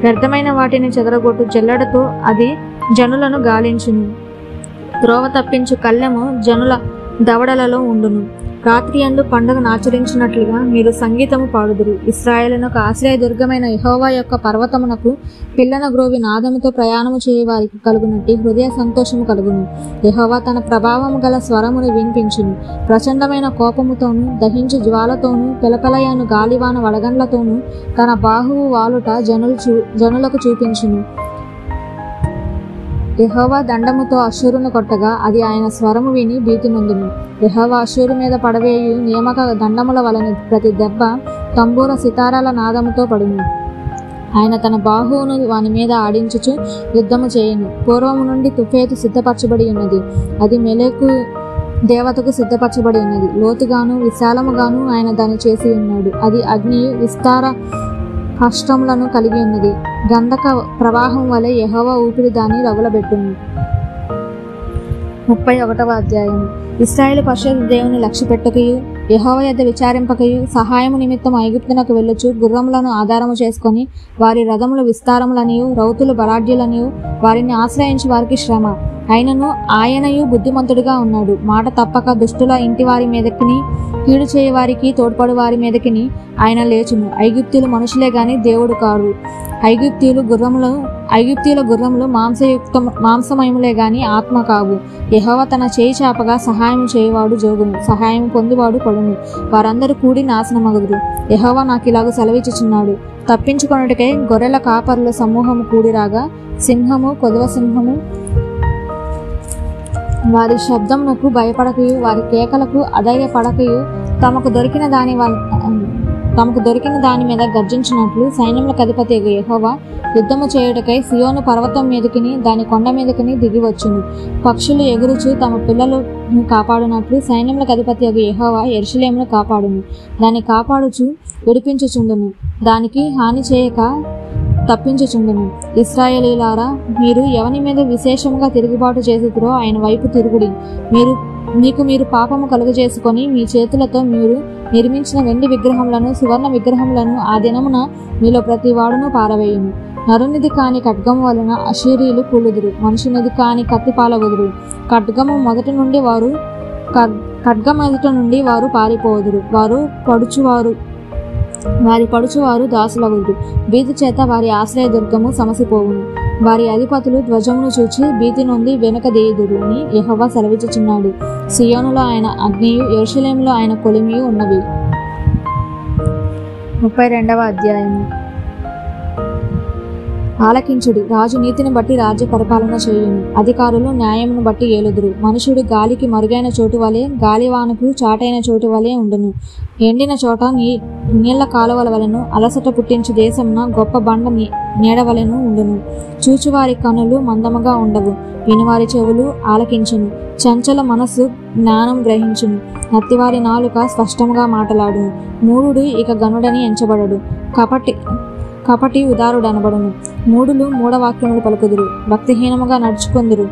వ్యర్థమైన వాటిని చెదరగొట్టు జల్లెడతో అది జనులను గాలించును. త్రోవ తప్పించు కళ్ళెము జనుల దవడలలో ఉండును. రాత్రి యందు పండుగను ఆచరించినట్లుగా మీరు సంగీతము పాడుదురు. ఇశ్రాయేలునకు ఆశ్రయదుర్గమైన యెహోవా యొక్క పర్వతమునకు పిల్లన గ్రోవి నాదముతో ప్రయాణము చేయ వారికి కలుగునట్టి హృదయ సంతోషము కలుగును. యెహోవా తన ప్రభావము గల స్వరమును వినిపించును. ప్రచండమైన కోపముతోనూ దహించు జ్వాలతోనూ పెలపెలయను గాలివాన వడగండ్లతోనూ తన బాహువు వాలుట జనులకు చూపించును. యెహోవా దండముతో అశ్షూరును కొట్టగా అది ఆయన స్వరము విని భీతి నొందును. యెహోవా అశ్షూరు మీద పడవేయు నియమక దండముల వలన ప్రతి దెబ్బ తంబూర సితారాల నాదముతో పడును. ఆయన తన బాహువును వాని మీద ఆడించుచు యుద్ధము చేయును. పూర్వము నుండి తుఫేతు సిద్ధపరచబడి ఉన్నది. అది మెలెకు దేవతకు సిద్ధపరచబడి ఉన్నది. లోతుగాను విశాలముగాను ఆయన దాన్ని చేసి ఉన్నాడు. అది అగ్ని విస్తార కష్టములను కలిగి ఉన్నది. గంధక ప్రవాహం వలె యెహోవా ఊపిరి దాన్ని రగులబెట్టును. 31వ అధ్యాయం. ఇశ్రాయేలు పరిశుద్ధ దేవుని లక్ష్యపెట్టకయు యెహోవా యొద్ద విచారింపకయు సహాయము నిమిత్తం ఐగుప్తునకు వెళ్ళుచు గుర్రములను ఆధారము చేసుకొని వారి రథములు విస్తారములనియు రౌతులు బలాఢ్యులనియు వారిని ఆశ్రయించి వారికి శ్రమ. అయినను ఆయనయు బుద్ధిమంతుడిగా ఉన్నాడు. మాట తప్పక దుష్టుల ఇంటి వారి మీదకిని కీడు చేయవారికి తోడ్పడు వారి మీదకిని ఆయన లేచును. ఐగుప్తీయులు మనుషులే గాని దేవుడు కారు. ఐగుప్తీయుల గుర్రములు మాంసమయములే గాని ఆత్మ కావు. యెహోవా తన చేయి చాపగా సహాయం చేయవాడు జోగును, సహాయం పొందువాడు పడును. వారందరూ కూడి నాశనమగుదురు. యెహోవా నాకు ఇలాగ సెలవిచ్చుచున్నాడు. తప్పించుకొనుటకై గొర్రెల కాపరుల సమూహము కూడిరాగా సింహము కొదవ సింహము వారి శబ్దమునకు భయపడకయు వారి కేకలకు అధైర్యపడకయు తమకు దొరికిన దాని మీద గర్జించినట్లు సైన్యములకు అధిపతి యెహోవా యుద్ధము చేయుటకై సియోను పర్వతం మీదకిని దాని కొండ మీదకిని దిగివచ్చును. పక్షులు ఎగురుచు తమ పిల్లలను కాపాడునట్లు సైన్యములకు అధిపతి యెహోవా యెరూషలేమును కాపాడును. దాన్ని కాపాడుచు విడిపించుచుండును. దానికి హాని చేయక తప్పించుచుండును. ఇశ్రాయేలీయులారా, మీరు ఎవని మీద విశేషముగా తిరుగుబాటు చేసిరో ఆయన వైపు తిరుగుడి. మీరు మీకు మీరు పాపము కలుగజేసుకొని మీ చేతులతో మీరు నిర్మించిన వెండి విగ్రహములను సువర్ణ విగ్రహములను ఆ దినమున మీలో ప్రతి వాడును పారవేయును. నరునిది కాని ఖడ్గము వలన అశీరీయులు కూలుదురు, మనుషునిది కాని కత్తి పాలగుదురు. ఖడ్గము మొదటి నుండి వారు పారిపోదురు. వారి పడుచువారు దాసులగుదురు. భీతి చేత వారి ఆశ్రయ దుర్గము సమసిపోవును. వారి అధిపతులు ధ్వజమును చూచి భీతి నుండి వెనుక దేయుదురు అని యెహోవా సెలవిచ్చుచున్నాడు. సియోనులో ఆయన అగ్నియు యెరూషలేములో ఆయన కొలిమియు ఉన్నవి. 32వ అధ్యాయము. ఆలకించుడి, రాజు నీతిని బట్టి రాజ్య పరిపాలన చేయును, అధికారులు న్యాయమును బట్టి ఏలుదురు. మనుషుడు గాలికి మరుగైన చోటు వలె, గాలివానకు చాటైన చోటు వలె ఉండును. ఎండిన చోట నీళ్ల కాలువల వలెను, అలసట పుట్టించు దేశమున గొప్ప బండ నీడవలెను ఉండును. చూచువారి కనులు మందముగా ఉండవు, వినువారి చెవులు ఆలకించును. చంచల మనస్సు జ్ఞానం గ్రహించును, నత్తివారి నాలుక స్పష్టముగా మాటలాడును. మూఢుడు ఇక గనుడని ఎంచబడడు, కపటి ఉదారుడనబడును. మూఢులు మూఢవాక్యములు పలుకుదురు, భక్తిహీనముగా నడుచుకొందురు.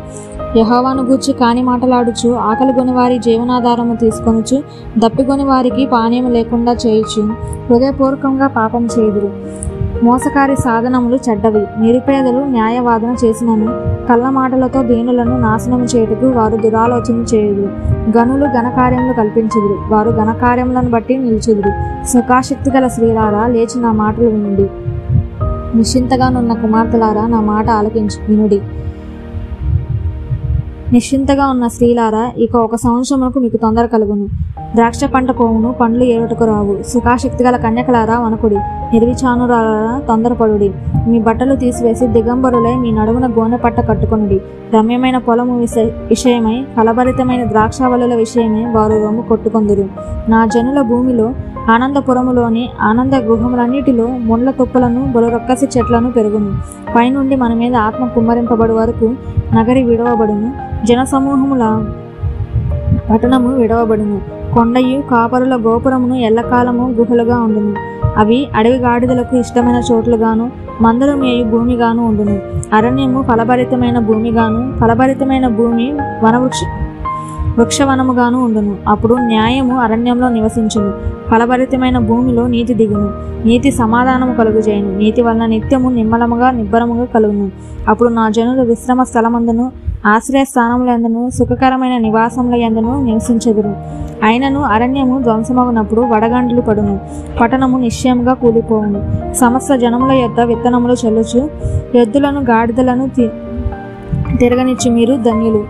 యెహోవాను గూర్చి కాని మాటలాడుచు, ఆకలిగొని వారి జీవనాధారము తీసుకొనుచు, దప్పిగొని వారికి పానీయము లేకుండా చేయుచు, హృదయపూర్వకంగా పాపం చేయుదురు. మోసకారి సాధనములు చెడ్డవి, నిరుపేదలు న్యాయవాదన చేసినను కళ్ళ మాటలతో దీనులను నాశనము చేయుటకు వారు దురాలోచన చేయుదురు. గనులు ఘనకార్యములు కల్పించుదురు, వారు ఘనకార్యములను బట్టి నిలుచుదురు. సుఖాశక్తి గల స్త్రీలారా, లేచి నా మాటలు వినుడి. నిశ్చింతగానున్న కుమార్తెలారా, నా మాట వినుడి. నిశ్చింతగా ఉన్న స్త్రీలారా, ఇక 1 సంవత్సరములకు మీకు తొందర కలుగును. ద్రాక్ష పంట కోవును, పండ్లు ఏరుటకు రావు. సుఖాశక్తి గల కన్యకలారా వనకుడి, నిర్విచానురాలారా తొందరపడుడి. మీ బట్టలు తీసివేసి దిగంబరులై మీ నడుమున గోనె పట్ట కట్టుకొనుడి. రమ్యమైన పొలము విషయమై, ఫలభరితమైన ద్రాక్షావళుల విషయమై వారు రొమ్ము కొట్టుకొందురు. నా జనుల భూమిలో, ఆనందపురములోని ఆనంద గృహములన్నిటిలో ముండ్ల తుప్పలను, బొలరొక్కసి చెట్లను పెరుగును. పైనుండి మన మీద ఆత్మ కుమ్మరింపబడు వరకు నగరి విడవబడును, జనసమూహముల పట్టణము విడవబడును. కొండయు కాపరుల గోపురమును ఎల్లకాలము గుహలుగా ఉండును. అవి అడవి గాడిదలకు ఇష్టమైన చోట్లుగాను, మందలు మేయు భూమిగాను ఉండును. అరణ్యము ఫలభరితమైన భూమిగాను, ఫలభరితమైన భూమి వృక్షవనముగాను ఉండును. అప్పుడు న్యాయము అరణ్యంలో నివసించును, ఫలభరితమైన భూమిలో నీతి దిగును. నీతి సమాధానము కలుగుజేయును, నీతి వలన నిత్యము నిమ్మలముగా నిబ్బరముగా కలుగును. అప్పుడు నా జనులు విశ్రమ స్థలమందును, ఆశ్రయ స్థానములందును, సుఖకరమైన నివాసముల యందును నివసించెదరు. అయినను అరణ్యము ధ్వంసమగునప్పుడు వడగండ్లు పడును, పట్టణము నిశ్చయముగా కూలిపోవును. సమస్త జనముల యొద్ద విత్తనములు చల్లుచు, ఎద్దులను గాడిదలను తిరగనిచ్చు మీరు ధన్యులు.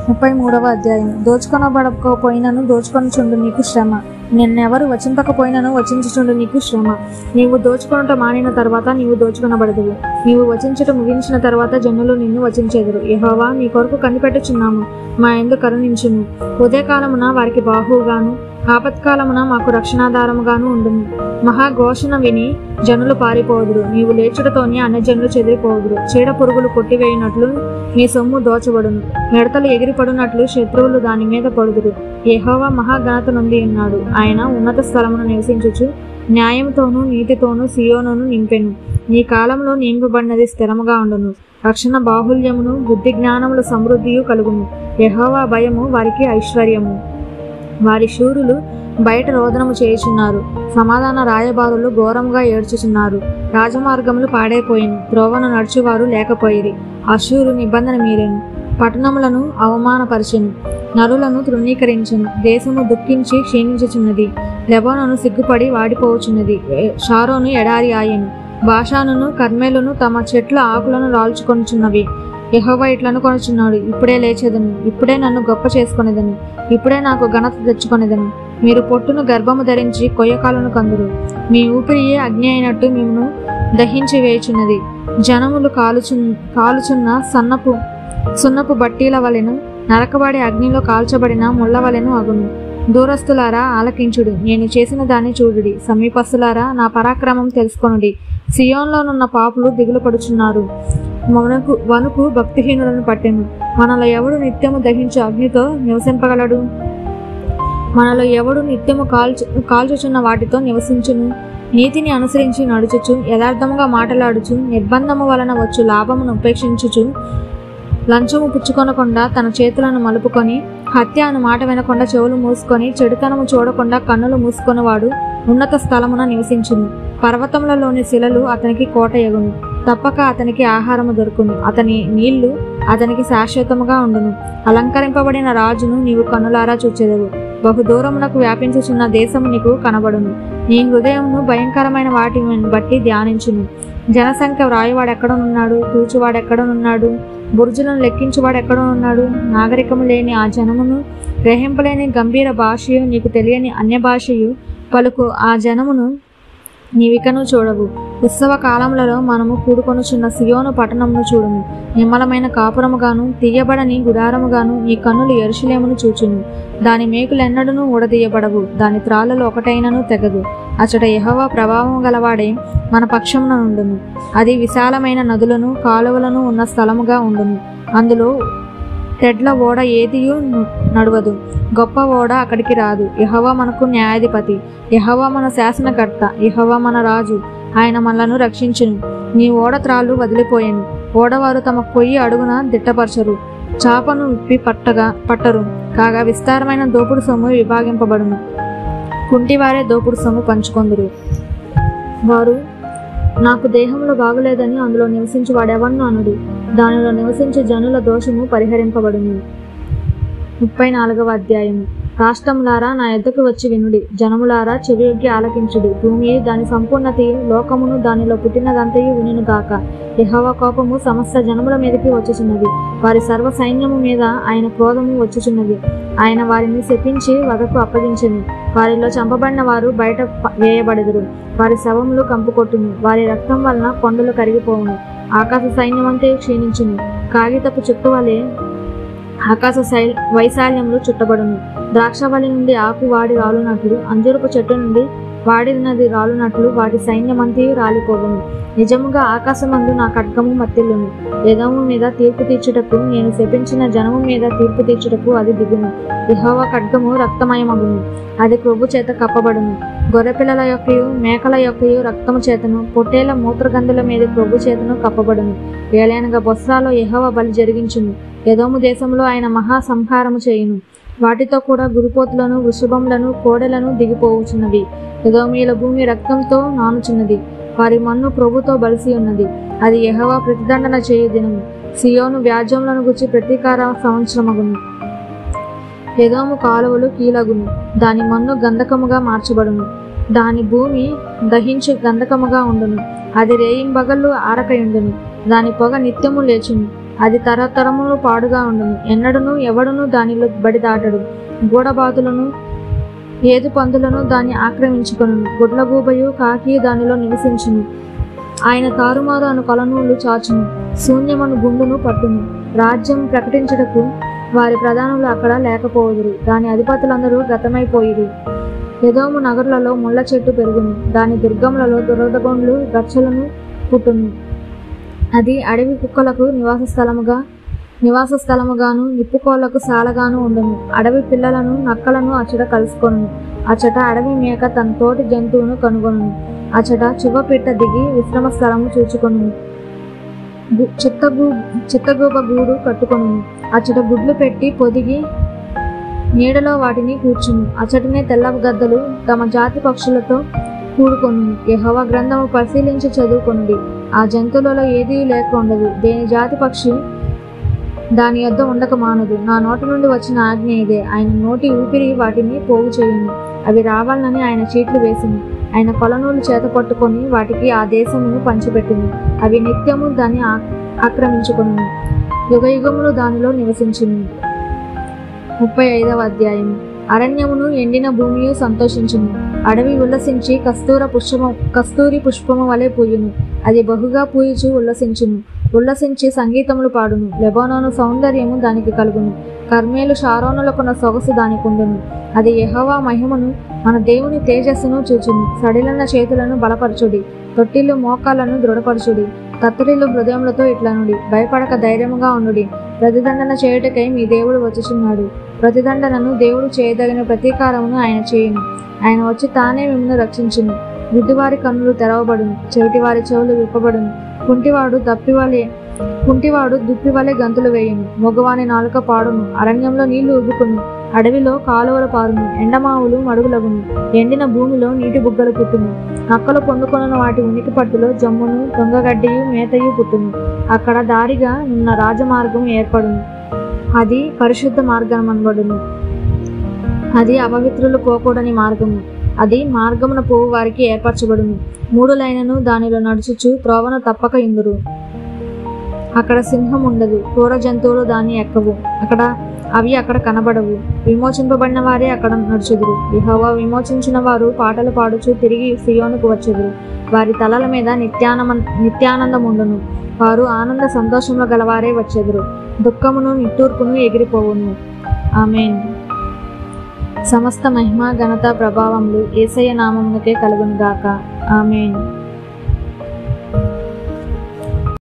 33వ అధ్యాయం. దోచుకొనబడకపోయినను దోచుకొనుచుండు నీకు శ్రమ, నిన్నెవరు వచింపకపోయినను వచించుచుండు నీకు శ్రమ. నీవు దోచుకొనుట మానిన తర్వాత నీవు దోచుకొనబడదువు. నీవు వచించుట ముగించిన తర్వాత జనులు నిన్ను వచించెదరు. యెహోవా, నీ కొరకు కనిపెట్టుచున్నాము, మా యందు కరుణించుము. ఉదయకాలమున వారికి బాహువుగాను, ఆపత్కాలమున మాకు రక్షణాధారముగాను ఉండును. మహాఘోషణ విని జనులు పారిపోదురు, నీవు లేచుటతోనే అన్యజనులు చెదిరిపోదురు. చీడ పురుగులు కొట్టివేయునట్లు మీ సొమ్ము దోచబడును, మిడతలు ఎగిరిపడునట్లు శత్రువులు దాని మీద పడుదురు. యెహోవా మహాఘనత నొంది ఉన్నాడు, ఆయన ఉన్నత స్థలమును నివసించుచు న్యాయముతోనూ నీతితోనూ సియోనును నింపెను. నీ కాలంలో నింపబడినది స్థిరముగా ఉండును. రక్షణ బాహుల్యమును, బుద్ధి జ్ఞానముల సమృద్ధియు కలుగును. యెహోవా భయము వారికి ఐశ్వర్యము. వారి శూరులు బయట రోదనము చేయుచున్నారు, సమాధాన రాయబారులు ఘోరముగా ఏడ్చుచున్నారు. రాజమార్గములు పాడైపోయిను, త్రోవను నడుచువారు లేకపోయిరి. అశూరు నిబంధన మీరెను, పట్టణములను అవమానపరిచెను, నరులను తృణీకరించెను. దేశము దుఃఖించి క్షీణించుచున్నది, లెబానోను సిగ్గుపడి వాడిపోవచున్నది. షారోను ఎడారి ఆయెను, బాషానును కర్మేలును తమ చెట్ల ఆకులను రాల్చుకొనుచున్నవి. యెహోవా ఇట్లనుకొనుచున్నాడు, ఇప్పుడే లేచేదను, ఇప్పుడే నన్ను గొప్ప చేసుకొనేదను, ఇప్పుడే నాకు ఘనత తెచ్చుకొనేదను. మీరు పొట్టును గర్భము ధరించి కొయ్యకాలను కందురు. మీ ఊపిరియే అగ్ని అయినట్టు మిమ్మను దహించి వేయుచున్నది. జనములు కాలుచున్న సున్నపు బట్టీల వలెను, నరకబడి అగ్నిలో కాల్చబడిన ముళ్ళ వలెను అగును. దూరస్తులారా ఆలకించుడి, నేను చేసిన దాన్ని చూడుడి. సమీపస్తులారా నా పరాక్రమం తెలుసుకొనుడి. సియోన్లోనున్న పాపులు దిగులు పడుచున్నారు, వణుకు భక్తిహీనులను పట్టెను. మనలో ఎవడు నిత్యము దహించు అగ్నితో నివసింపగలడు? మనలో ఎవడు నిత్యము కాల్చుచున్న వాటితో నివసించును? నీతిని అనుసరించి నడుచుచు, యథార్థముగా మాటలాడుచు, నిర్బంధము వలన వచ్చు లాభమును ఉపేక్షించుచు, లంచము పుచ్చుకొనకుండా తన చేతులను మలుపుకొని, హత్య అను మాట వినకుండా చెవులు మూసుకొని, చెడుతనము చూడకుండా కన్నులు మూసుకొనివాడు ఉన్నత స్థలమున నివసించును. పర్వతములలోని శిలలు అతనికి కోటయగును. తప్పక అతనికి ఆహారము దొరుకును. అతని నీళ్లు అతనికి శాశ్వతముగా ఉండును. అలంకరింపబడిన రాజును నీవు కన్నులారా చూచెదవు. బహుదూరమునకు వ్యాపించుచున్న దేశము నీకు కనబడును. నీ హృదయమును భయంకరమైన వాటిని బట్టి ధ్యానించును. జనసంఖ్య వ్రాయువాడెక్కడనున్నాడు? తూచువాడెక్కడనున్నాడు? బురుజులను లెక్కించువాడెక్కడనున్నాడు? నాగరికము లేని ఆ జనమును, గ్రహింపలేని గంభీర భాషయు, నీకు తెలియని అన్య భాషయు పలుకు ఆ జనమును నీవికను చూడవు. ఉత్సవ కాలములలో మనము కూడుకొనుచున్న సియోను పట్టణమును చూడుము. నిమ్మలమైన కాపురముగాను, తీయబడని గుడారముగాను నీ కన్నులు యెరూషలేమును చూచును. దాని మేకులెన్నడూనూ ఊడదీయబడవు. దాని త్రాళ్ళలో ఒకటైనను తెగదు. అచట యెహోవా ప్రభావము గలవాడే మన పక్షమున నుండును. అది విశాలమైన నదులను, కాలువలను ఉన్న స్థలముగా ఉండును. అందులో తెడ్ల ఓడ ఏదియూ నడవదు. గొప్ప ఓడ అక్కడికి రాదు. యెహోవా మనకు న్యాయాధిపతి. యెహోవా మన శాసనకర్త. యెహోవా మన రాజు. ఆయన మనలను రక్షించును. నీ ఓడ త్రాళ్ళు వదిలిపోయెను. ఓడవారు తమ పొయ్యి అడుగున దిట్టపరచరు. చాపను విప్పి పట్టరు. కాగా విస్తారమైన దోపుడు సొమ్ము విభాగింపబడును. కుంటివారే దోపుడు సొమ్ము పంచుకొందురు. వారు నాకు దేహంలో బాగులేదని అందులో నివసించి వాడెవన్నో అనుడు. దానిలో నివసించే జనుల దోషము పరిహరింపబడును. 34వ అధ్యాయము. రాష్ట్రములారా నా యొద్దకు వచ్చి వినుడి. జనములారా చెవియొగ్గి ఆలకించుడి. భూమియు దాని సంపూర్ణతయు, లోకమును దానిలో పుట్టినదంతయు వినును గాక. యెహోవా కోపము సమస్త జనముల మీదకి వచ్చుచున్నది. వారి సర్వ సైన్యము మీద ఆయన క్రోధము వచ్చుచున్నది. ఆయన వారిని శపించి వధకు అప్పగించెను. వారిలో చంపబడిన వారు బయట వేయబడెదరు. వారి శవములు కంపుకొట్టును. వారి రక్తం వలన కొండలు కరిగిపోవును. ఆకాశ సైన్యమంతయు క్షీణించును. కాగితపు చుట్టు వలె ఆకాశ వైశాల్యములు చుట్టబడును. ద్రాక్షవల్లి నుండి ఆకు వాడి రాలునట్లు, అంజూరపు చెట్టు నుండి వాడినది రాలునట్లు వాటి సైన్యమంతయు రాలిపోవును. నిజముగా ఆకాశమందు నా ఖడ్గము మత్తిల్లును. ఎదోము మీద తీర్పు తీర్చుటకు, నేను శపించిన జనము మీద తీర్పు తీర్చుటకు అది దిగును. యెహోవా ఖడ్గము రక్తమయమగును. అది క్రొవ్వు చేత కప్పబడును. గొర్రెపిల్లల యొక్కయు మేకల యొక్కయు రక్తము చేతను, పొట్టేల మూత్రగంధుల మీద క్రొవ్వు చేతను కప్పబడును. ఏలైనగా బొస్రాలో యెహోవా బలి జరిగించును. ఎదోము దేశంలో ఆయన మహా సంహారము చేయును. వాటితో కూడా గురుపోతులను, వృషభములను, కోడెలను దిగిపోవుచున్నవి. ఎదోమీయుల భూమి రక్తంతో నానుచున్నది. వారి మన్ను క్రొవ్వుతో బలిసి ఉన్నది. అది యెహోవా ప్రతిదండన చేయు దినము. సియోను వ్యాజ్యములను గుర్చి ప్రతీకార సంవత్సరమగును. ఎదోము కాలువలు కీలగును. దాని మన్ను గంధకముగా మార్చబడును. దాని భూమి దహించు గంధకముగా ఉండును. అది రేయింబగళ్ళు ఆరకయుండును. దాని పొగ నిత్యము లేచును. అది తరతరములు పాడుగా ఉండును. ఎన్నడూనూ ఎవడునూ దానిలో బడిదాటడు. గూడబాతులను, ఏదు పందులను దాన్ని ఆక్రమించుకొనును. గుడ్లగూబయు కాకి దానిలో నివసించును. ఆయన తారుమారు అను కొలనూలు చాచును. శూన్యమను గుండును పట్టును. రాజ్యం ప్రకటించుటకు వారి ప్రధానులు అక్కడ లేకపోదురు. దాని అధిపతులందరూ గతమైపోయిరి. ఎదోము నగరులలో ముళ్ళ చెట్టు పెరుగును. దాని దుర్గములలో దురదగొండ్లు గచ్చలను పుట్టును. అది అడవి కుక్కలకు నివాస స్థలముగాను, నిప్పుకోళ్లకు సాలగాను ఉండును. అడవి పిల్లలను, నక్కలను అచ్చట కలుసుకొనును. అచ్చట అడవి మేక తన తోటి జంతువును కనుగొనును. అచ్చట చివ్వపిట్ట దిగి విశ్రమ స్థలము చూచుకొనును. చిత్తగూబ గూడు కట్టుకొనును. అచ్చట గుడ్లు పెట్టి పొదిగి నీడలో వాటిని కూర్చును. అచ్చటనే తెల్ల గద్దలు తమ జాతి పక్షులతో కూడుకొనును. యెహోవా గ్రంథము పరిశీలించి చదువుకొనుడి. ఆ జంతువులలో ఏదీ లేకుండదు. దేని జాతి పక్షి దాని యొద్ద ఉండక మానదు. నా నోటి నుండి వచ్చిన ఆజ్ఞ ఇదే. ఆయన నోటి ఊపిరి వాటిని పోగు చేయును. అవి రావాలని ఆయన చీట్లు వేసింది. ఆయన కొలనూలు చేత పట్టుకొని వాటికి ఆ దేశమును పంచిపెట్టును. అవి నిత్యము దాన్ని ఆక్రమించుకొనును. యుగయుగములు దానిలో నివసించును. 35వ అధ్యాయము. అరణ్యమును ఎండిన భూమియు సంతోషించును. అడవి ఉల్లసించి కస్తూరి పుష్పము వలె పూయును. అది బహుగా పూయుచు ఉల్లసించును. ఉల్లసించి సంగీతములు పాడును. లెబానోను సౌందర్యము దానికి కలుగును. కర్మేలు షారోనులకున్న సొగసు దానికుండును. అది యెహోవా మహిమను, మన దేవుని తేజస్సును చూచును. సడిలన్న చేతులను బలపరచుడి. తొట్టిల్లు మోకాళ్లను దృఢపరచుడి. కత్తడిల్లు హృదయములతో ఇట్లనుడి. భయపడక ధైర్యముగా ఉండుడి. ప్రతిదండన చేయుటకై మీ దేవుడు వచ్చుచున్నాడు. ప్రతిదండనను దేవుడు చేయదగిన ప్రతీకారమును ఆయన చేయును. ఆయన వచ్చి తానే మిమ్మల్ని రక్షించును. గుడ్డివారి కన్నులు తెరవబడును. చెవిటివారి చెవులు విప్పబడును. కుంటివాడు కుంటివాడు దుప్పి వలె గంతులు వేయును, మగవాని నాలుక పాడును, అరణ్యంలో నీళ్లు ఉబ్బుకును, అడవిలో కాలువలు పారును, ఎండమావులు మడుగులగును, ఎండిన భూమిలో నీటి బుగ్గలు పుట్టును, నక్కలు పొందుకొన వాటి ఉనికి పట్టులో జమ్మును, దొంగగడ్డియు మేతయు పుట్టును. అక్కడ దారిగా ఉన్న రాజమార్గం ఏర్పడును, అది పరిశుద్ధ మార్గమనబడును. అది అపవిత్రులు పోకూడని మార్గము, అది మార్గమున పోవు వారికి ఏర్పరచబడును. మూడులైనను దానిలో నడుచుచు త్రోవను తప్పక ఇందురు. అక్కడ సింహం ఉండదు, క్రూర జంతువులు దాన్ని ఎక్కవు, అవి అక్కడ కనబడవు. విమోచింపబడిన వారే అక్కడ నడుచుదురు. యెహోవా విమోచించిన వారు పాటలు పాడుచు తిరిగి సియోనుకు వచ్చెదరు. వారి తలల మీద నిత్యానందముండును. వారు ఆనంద సంతోషములు గలవారే వచ్చెదరు. దుఃఖమును నిట్టూర్పును ఎగిరిపోవును. ఆమేన్. సమస్త మహిమ ఘనత ప్రభావములు యేసయ్య నామమునకే కలుగును గాక. ఆమేన్.